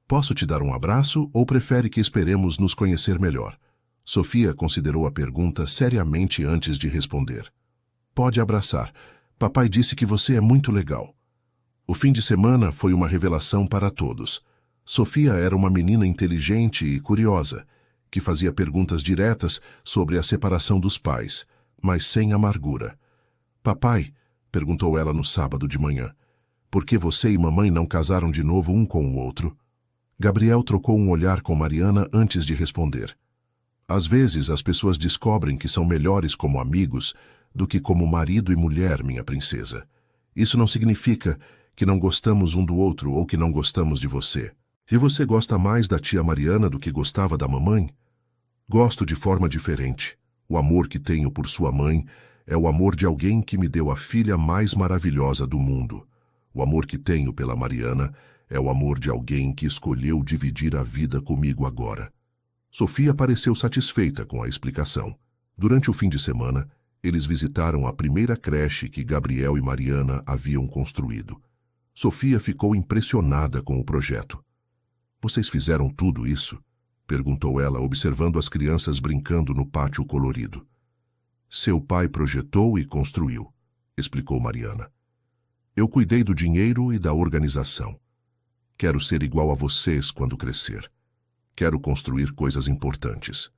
Posso te dar um abraço ou prefere que esperemos nos conhecer melhor? Sofia considerou a pergunta seriamente antes de responder. Pode abraçar. Papai disse que você é muito legal. O fim de semana foi uma revelação para todos. Sofia era uma menina inteligente e curiosa, que fazia perguntas diretas sobre a separação dos pais, mas sem amargura. Papai, perguntou ela no sábado de manhã, por que você e mamãe não casaram de novo um com o outro? Gabriel trocou um olhar com Mariana antes de responder. Às vezes as pessoas descobrem que são melhores como amigos do que como marido e mulher, minha princesa. Isso não significa que não gostamos um do outro ou que não gostamos de você. E você gosta mais da tia Mariana do que gostava da mamãe? Gosto de forma diferente. O amor que tenho por sua mãe é o amor de alguém que me deu a filha mais maravilhosa do mundo. O amor que tenho pela Mariana é o amor de alguém que escolheu dividir a vida comigo agora. Sofia pareceu satisfeita com a explicação. Durante o fim de semana, eles visitaram a primeira creche que Gabriel e Mariana haviam construído. Sofia ficou impressionada com o projeto. Vocês fizeram tudo isso? Perguntou ela, observando as crianças brincando no pátio colorido. Seu pai projetou e construiu, explicou Mariana. Eu cuidei do dinheiro e da organização. Quero ser igual a vocês quando crescer. Quero construir coisas importantes.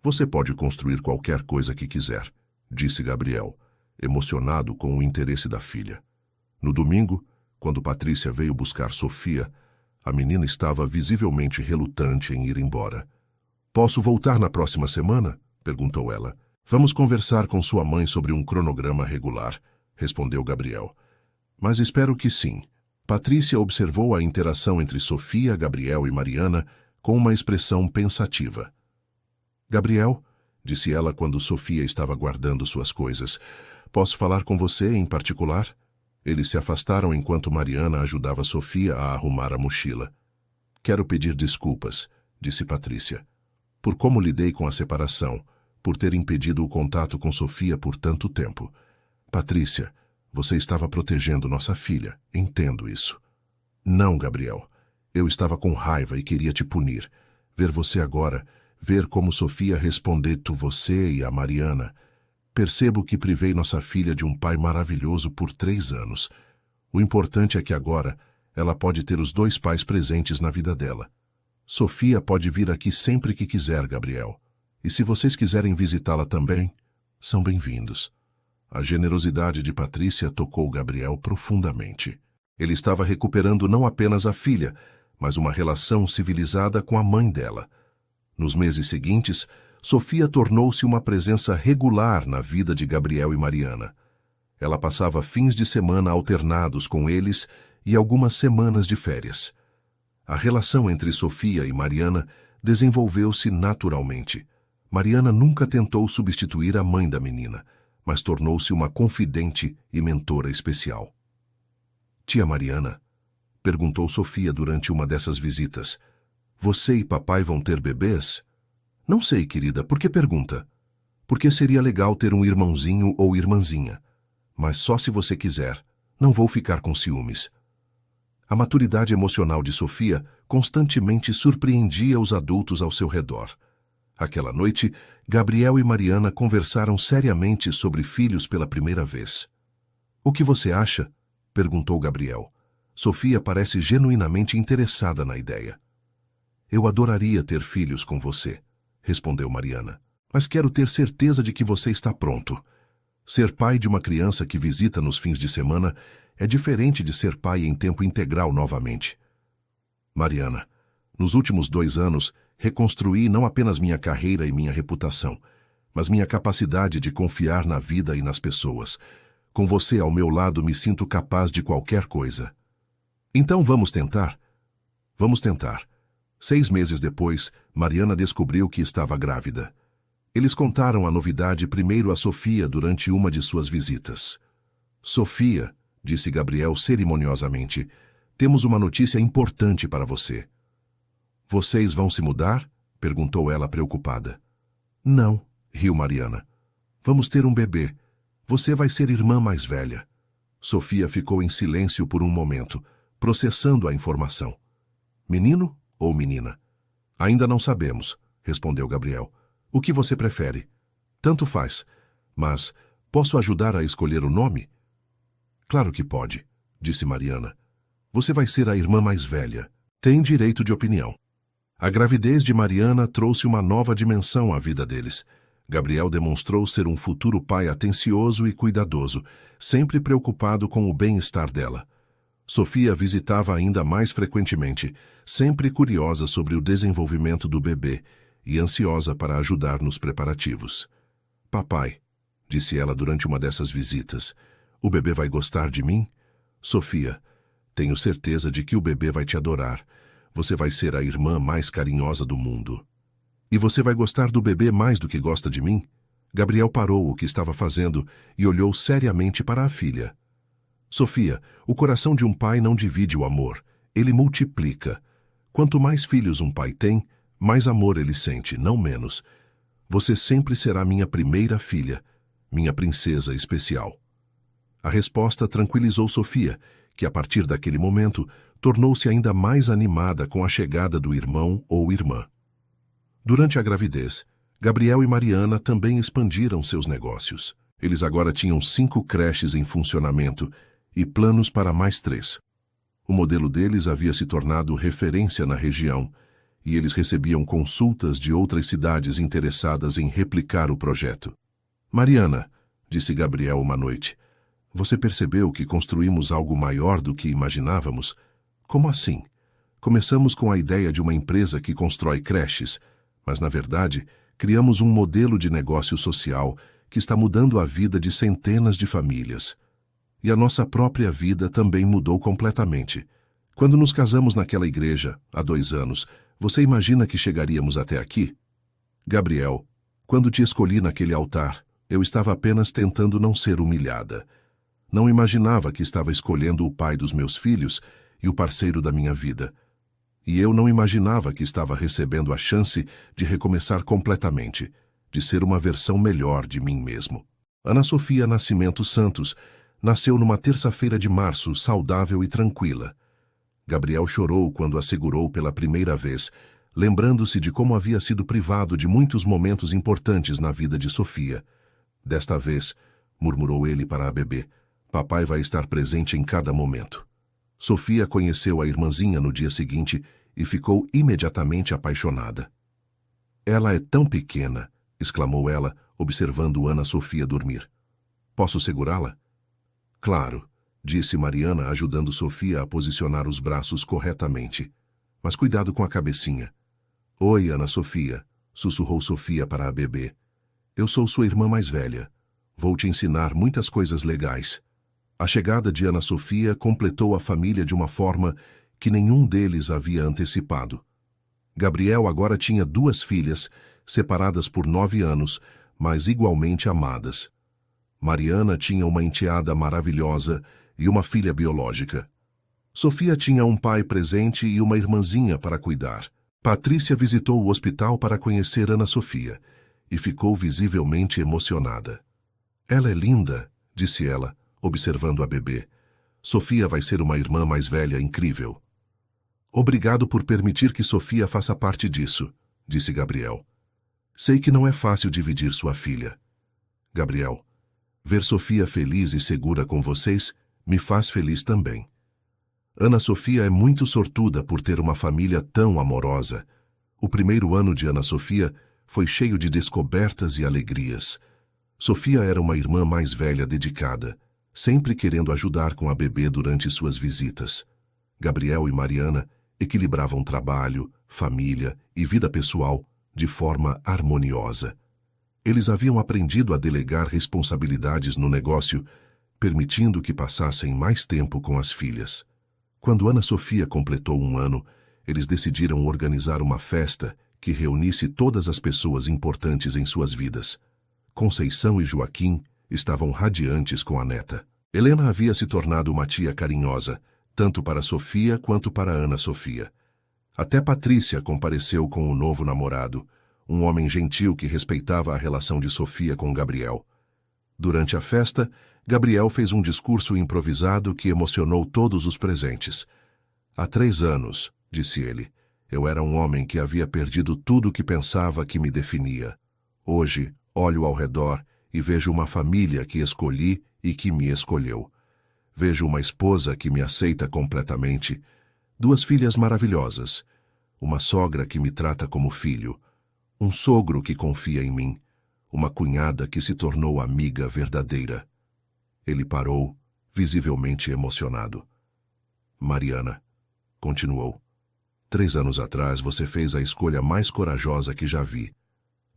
Você pode construir qualquer coisa que quiser, disse Gabriel, emocionado com o interesse da filha. No domingo, quando Patrícia veio buscar Sofia, a menina estava visivelmente relutante em ir embora. Posso voltar na próxima semana? Perguntou ela. Vamos conversar com sua mãe sobre um cronograma regular, respondeu Gabriel. Mas espero que sim. Patrícia observou a interação entre Sofia, Gabriel e Mariana com uma expressão pensativa. Gabriel, disse ela quando Sofia estava guardando suas coisas, posso falar com você em particular? Eles se afastaram enquanto Mariana ajudava Sofia a arrumar a mochila. Quero pedir desculpas, disse Patrícia, por como lidei com a separação, por ter impedido o contato com Sofia por tanto tempo. Patrícia, você estava protegendo nossa filha, entendo isso. Não, Gabriel. Eu estava com raiva e queria te punir. Ver você agora, ver como Sofia respondeu você e a Mariana. Percebo que privei nossa filha de um pai maravilhoso por 3 anos. O importante é que agora ela pode ter os 2 pais presentes na vida dela. Sofia pode vir aqui sempre que quiser, Gabriel. E se vocês quiserem visitá-la também, são bem-vindos. A generosidade de Patrícia tocou Gabriel profundamente. Ele estava recuperando não apenas a filha, mas uma relação civilizada com a mãe dela. Nos meses seguintes, Sofia tornou-se uma presença regular na vida de Gabriel e Mariana. Ela passava fins de semana alternados com eles e algumas semanas de férias. A relação entre Sofia e Mariana desenvolveu-se naturalmente. Mariana nunca tentou substituir a mãe da menina, mas tornou-se uma confidente e mentora especial. Tia Mariana, perguntou Sofia durante uma dessas visitas, você e papai vão ter bebês? Não sei, querida, por que pergunta? Porque seria legal ter um irmãozinho ou irmãzinha. Mas só se você quiser, não vou ficar com ciúmes. A maturidade emocional de Sofia constantemente surpreendia os adultos ao seu redor. Aquela noite, Gabriel e Mariana conversaram seriamente sobre filhos pela primeira vez. O que você acha? Perguntou Gabriel. Sofia parece genuinamente interessada na ideia. Eu adoraria ter filhos com você, respondeu Mariana. Mas quero ter certeza de que você está pronto. Ser pai de uma criança que visita nos fins de semana é diferente de ser pai em tempo integral novamente. Mariana, nos últimos 2 anos, reconstruí não apenas minha carreira e minha reputação, mas minha capacidade de confiar na vida e nas pessoas. Com você ao meu lado, me sinto capaz de qualquer coisa. Então vamos tentar? Vamos tentar. 6 meses depois, Mariana descobriu que estava grávida. Eles contaram a novidade primeiro a Sofia durante uma de suas visitas. Sofia, disse Gabriel cerimoniosamente, temos uma notícia importante para você. Vocês vão se mudar? Perguntou ela preocupada. Não, riu Mariana. Vamos ter um bebê. Você vai ser irmã mais velha. Sofia ficou em silêncio por um momento, processando a informação. Menino ou menina? Ainda não sabemos, respondeu Gabriel. O que você prefere? Tanto faz. Mas posso ajudar a escolher o nome? Claro que pode, disse Mariana. Você vai ser a irmã mais velha. Tem direito de opinião. A gravidez de Mariana trouxe uma nova dimensão à vida deles. Gabriel demonstrou ser um futuro pai atencioso e cuidadoso, sempre preocupado com o bem-estar dela. Sofia visitava ainda mais frequentemente, sempre curiosa sobre o desenvolvimento do bebê e ansiosa para ajudar nos preparativos. Papai, disse ela durante uma dessas visitas, o bebê vai gostar de mim? Sofia, tenho certeza de que o bebê vai te adorar. Você vai ser a irmã mais carinhosa do mundo. E você vai gostar do bebê mais do que gosta de mim? Gabriel parou o que estava fazendo e olhou seriamente para a filha. Sofia, o coração de um pai não divide o amor, ele multiplica. Quanto mais filhos um pai tem, mais amor ele sente, não menos. Você sempre será minha primeira filha, minha princesa especial. A resposta tranquilizou Sofia, que a partir daquele momento tornou-se ainda mais animada com a chegada do irmão ou irmã. Durante a gravidez, Gabriel e Mariana também expandiram seus negócios. Eles agora tinham 5 creches em funcionamento e planos para mais 3. O modelo deles havia se tornado referência na região e eles recebiam consultas de outras cidades interessadas em replicar o projeto. Mariana, disse Gabriel uma noite, você percebeu que construímos algo maior do que imaginávamos? Como assim? Começamos com a ideia de uma empresa que constrói creches, mas, na verdade, criamos um modelo de negócio social que está mudando a vida de centenas de famílias. E a nossa própria vida também mudou completamente. Quando nos casamos naquela igreja, há 2 anos, você imagina que chegaríamos até aqui? Gabriel, quando te escolhi naquele altar, eu estava apenas tentando não ser humilhada. Não imaginava que estava escolhendo o pai dos meus filhos e o parceiro da minha vida. E eu não imaginava que estava recebendo a chance de recomeçar completamente, de ser uma versão melhor de mim mesmo. Ana Sofia Nascimento Santos nasceu numa terça-feira de março, saudável e tranquila. Gabriel chorou quando a segurou pela primeira vez, lembrando-se de como havia sido privado de muitos momentos importantes na vida de Sofia. Desta vez, murmurou ele para a bebê, papai vai estar presente em cada momento. Sofia conheceu a irmãzinha no dia seguinte e ficou imediatamente apaixonada. Ela é tão pequena, exclamou ela, observando Ana Sofia dormir. Posso segurá-la? Claro, disse Mariana, ajudando Sofia a posicionar os braços corretamente. Mas cuidado com a cabecinha. Oi, Ana Sofia, sussurrou Sofia para a bebê. Eu sou sua irmã mais velha. Vou te ensinar muitas coisas legais. A chegada de Ana Sofia completou a família de uma forma que nenhum deles havia antecipado. Gabriel agora tinha 2 filhas, separadas por 9 anos, mas igualmente amadas. Mariana tinha uma enteada maravilhosa e uma filha biológica. Sofia tinha um pai presente e uma irmãzinha para cuidar. Patrícia visitou o hospital para conhecer Ana Sofia e ficou visivelmente emocionada. Ela é linda, disse ela, observando a bebê. Sofia vai ser uma irmã mais velha incrível. Obrigado por permitir que Sofia faça parte disso, disse Gabriel. Sei que não é fácil dividir sua filha. Gabriel, ver Sofia feliz e segura com vocês me faz feliz também. Ana Sofia é muito sortuda por ter uma família tão amorosa. O primeiro ano de Ana Sofia foi cheio de descobertas e alegrias. Sofia era uma irmã mais velha dedicada, sempre querendo ajudar com a bebê durante suas visitas. Gabriel e Mariana equilibravam trabalho, família e vida pessoal de forma harmoniosa. Eles haviam aprendido a delegar responsabilidades no negócio, permitindo que passassem mais tempo com as filhas. Quando Ana Sofia completou 1 ano, eles decidiram organizar uma festa que reunisse todas as pessoas importantes em suas vidas. Conceição e Joaquim estavam radiantes com a neta. Helena havia se tornado uma tia carinhosa, tanto para Sofia quanto para Ana Sofia. Até Patrícia compareceu com o novo namorado, um homem gentil que respeitava a relação de Sofia com Gabriel. Durante a festa, Gabriel fez um discurso improvisado que emocionou todos os presentes. Há 3 anos, disse ele, eu era um homem que havia perdido tudo o que pensava que me definia. Hoje, olho ao redor e vejo uma família que escolhi e que me escolheu. Vejo uma esposa que me aceita completamente, 2 filhas maravilhosas, uma sogra que me trata como filho, um sogro que confia em mim, uma cunhada que se tornou amiga verdadeira. Ele parou, visivelmente emocionado. Mariana, continuou, 3 anos atrás você fez a escolha mais corajosa que já vi.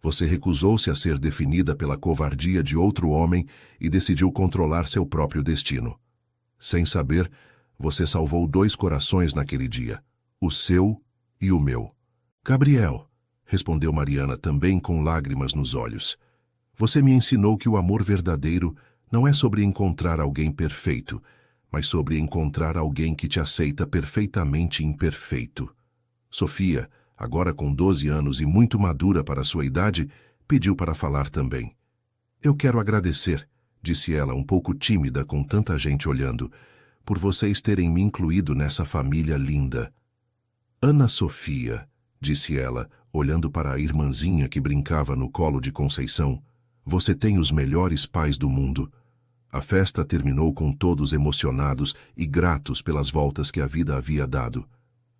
Você recusou-se a ser definida pela covardia de outro homem e decidiu controlar seu próprio destino. Sem saber, você salvou 2 corações naquele dia, o seu e o meu. Gabriel, respondeu Mariana também com lágrimas nos olhos. Você me ensinou que o amor verdadeiro não é sobre encontrar alguém perfeito, mas sobre encontrar alguém que te aceita perfeitamente imperfeito. Sofia, agora com 12 anos e muito madura para sua idade, pediu para falar também. Eu quero agradecer, disse ela um pouco tímida com tanta gente olhando, por vocês terem me incluído nessa família linda. Ana Sofia, disse ela, olhando para a irmãzinha que brincava no colo de Conceição, você tem os melhores pais do mundo. A festa terminou com todos emocionados e gratos pelas voltas que a vida havia dado.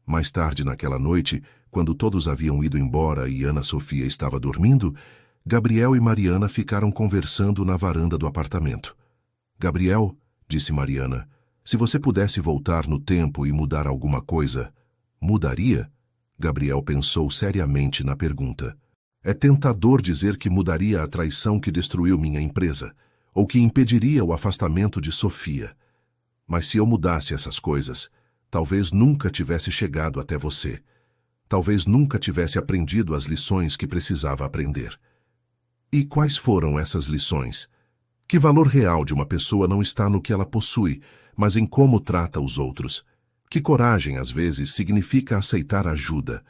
Mais tarde naquela noite, quando todos haviam ido embora e Ana Sofia estava dormindo, Gabriel e Mariana ficaram conversando na varanda do apartamento. Gabriel, disse Mariana, se você pudesse voltar no tempo e mudar alguma coisa, mudaria? Gabriel pensou seriamente na pergunta. É tentador dizer que mudaria a traição que destruiu minha empresa, ou que impediria o afastamento de Sofia. Mas se eu mudasse essas coisas, talvez nunca tivesse chegado até você. Talvez nunca tivesse aprendido as lições que precisava aprender. E quais foram essas lições? Que valor real de uma pessoa não está no que ela possui, mas em como trata os outros. Que coragem, às vezes, significa aceitar ajuda.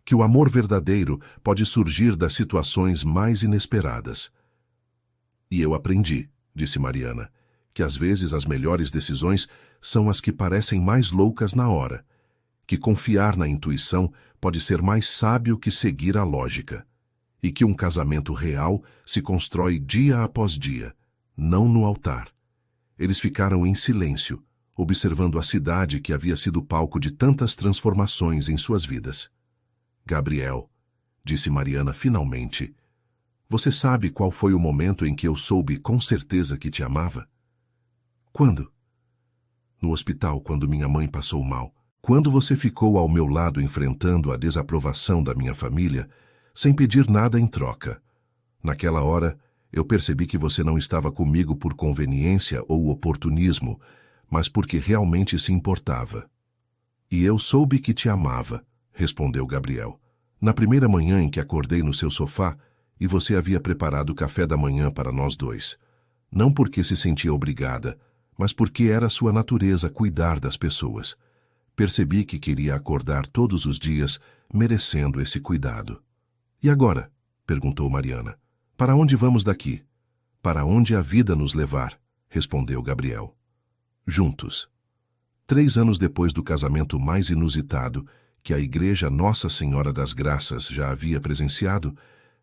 Que o amor verdadeiro pode surgir das situações mais inesperadas. E eu aprendi, disse Mariana, que às vezes as melhores decisões são as que parecem mais loucas na hora, que confiar na intuição pode ser mais sábio que seguir a lógica, e que um casamento real se constrói dia após dia, não no altar. Eles ficaram em silêncio, observando a cidade que havia sido palco de tantas transformações em suas vidas. Gabriel, disse Mariana finalmente, você sabe qual foi o momento em que eu soube com certeza que te amava? Quando? No hospital, quando minha mãe passou mal. Quando você ficou ao meu lado enfrentando a desaprovação da minha família, sem pedir nada em troca. Naquela hora, eu percebi que você não estava comigo por conveniência ou oportunismo, mas porque realmente se importava. E eu soube que te amava, respondeu Gabriel. Na primeira manhã em que acordei no seu sofá, e você havia preparado o café da manhã para nós dois. Não porque se sentia obrigada, mas porque era sua natureza cuidar das pessoas. Percebi que queria acordar todos os dias, merecendo esse cuidado. E agora? Perguntou Mariana. Para onde vamos daqui? Para onde a vida nos levar, respondeu Gabriel. Juntos. 3 anos depois do casamento mais inusitado, que a Igreja Nossa Senhora das Graças já havia presenciado,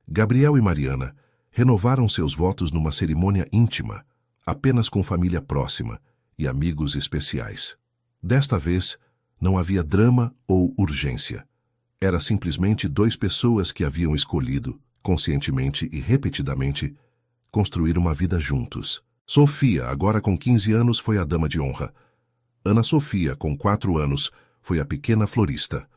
Gabriel e Mariana renovaram seus votos numa cerimônia íntima, apenas com família próxima e amigos especiais. Desta vez, não havia drama ou urgência. Era simplesmente 2 pessoas que haviam escolhido, conscientemente e repetidamente, construir uma vida juntos. Sofia, agora com 15 anos, foi a dama de honra. Ana Sofia, com 4 anos, foi a pequena florista.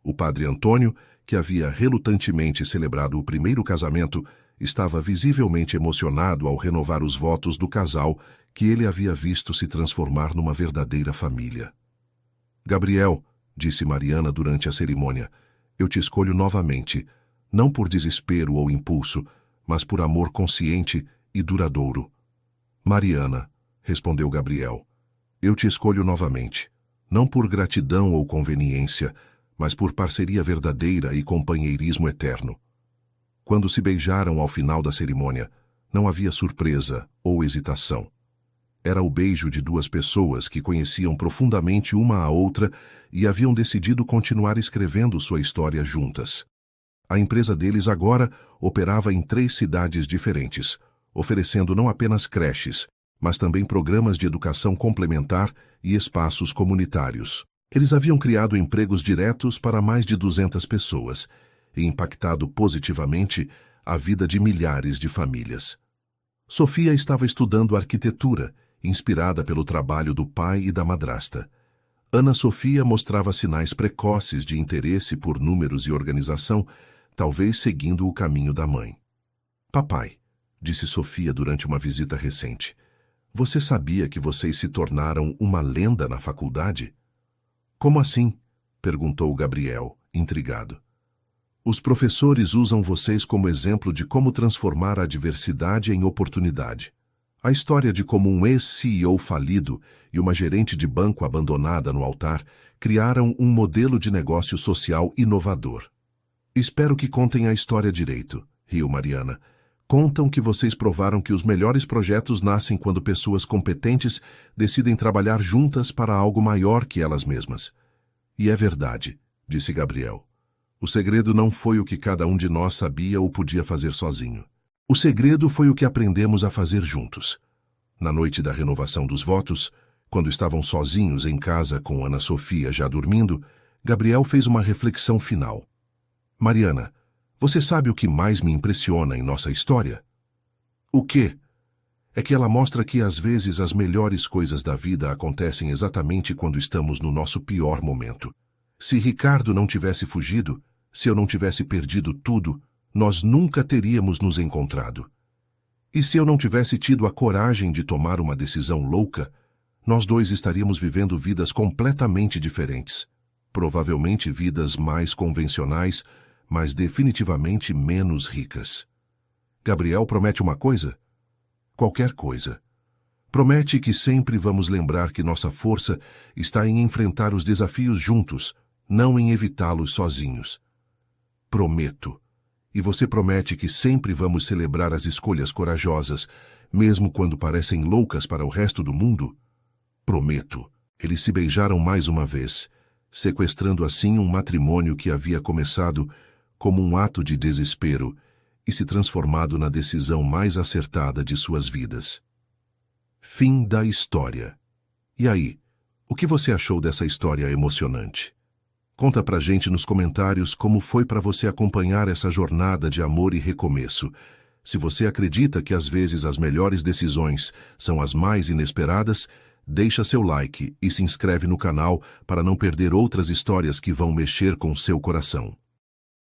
O padre Antônio, que havia relutantemente celebrado o primeiro casamento, estava visivelmente emocionado ao renovar os votos do casal que ele havia visto se transformar numa verdadeira família. Gabriel, disse Mariana durante a cerimônia, eu te escolho novamente, não por desespero ou impulso, mas por amor consciente e duradouro. Mariana, respondeu Gabriel, eu te escolho novamente, não por gratidão ou conveniência, mas por parceria verdadeira e companheirismo eterno. Quando se beijaram ao final da cerimônia, não havia surpresa ou hesitação. Era o beijo de 2 pessoas que conheciam profundamente uma a outra e haviam decidido continuar escrevendo sua história juntas. A empresa deles agora operava em 3 cidades diferentes, oferecendo não apenas creches, mas também programas de educação complementar e espaços comunitários. Eles haviam criado empregos diretos para mais de 200 pessoas e impactado positivamente a vida de milhares de famílias. Sofia estava estudando arquitetura, inspirada pelo trabalho do pai e da madrasta. Ana Sofia mostrava sinais precoces de interesse por números e organização, talvez seguindo o caminho da mãe. Papai, disse Sofia durante uma visita recente, você sabia que vocês se tornaram uma lenda na faculdade? Como assim? Perguntou Gabriel, intrigado. Os professores usam vocês como exemplo de como transformar a adversidade em oportunidade. A história de como um ex-CEO falido e uma gerente de banco abandonada no altar criaram um modelo de negócio social inovador. Espero que contem a história direito, riu Mariana. Contam que vocês provaram que os melhores projetos nascem quando pessoas competentes decidem trabalhar juntas para algo maior que elas mesmas. E é verdade, disse Gabriel. O segredo não foi o que cada um de nós sabia ou podia fazer sozinho. O segredo foi o que aprendemos a fazer juntos. Na noite da renovação dos votos, quando estavam sozinhos em casa com Ana Sofia já dormindo, Gabriel fez uma reflexão final. Mariana, você sabe o que mais me impressiona em nossa história? O quê? É que ela mostra que às vezes as melhores coisas da vida acontecem exatamente quando estamos no nosso pior momento. Se Ricardo não tivesse fugido, se eu não tivesse perdido tudo, nós nunca teríamos nos encontrado. E se eu não tivesse tido a coragem de tomar uma decisão louca, nós 2 estaríamos vivendo vidas completamente diferentes. Provavelmente vidas mais convencionais, mas definitivamente menos ricas. Gabriel promete uma coisa? Qualquer coisa. Promete que sempre vamos lembrar que nossa força está em enfrentar os desafios juntos, não em evitá-los sozinhos. Prometo. E você promete que sempre vamos celebrar as escolhas corajosas, mesmo quando parecem loucas para o resto do mundo? Prometo. Eles se beijaram mais uma vez, sequestrando assim um matrimônio que havia começado como um ato de desespero e se transformado na decisão mais acertada de suas vidas. Fim da história. E aí, o que você achou dessa história emocionante? Conta pra gente nos comentários como foi para você acompanhar essa jornada de amor e recomeço. Se você acredita que às vezes as melhores decisões são as mais inesperadas, deixa seu like e se inscreve no canal para não perder outras histórias que vão mexer com seu coração.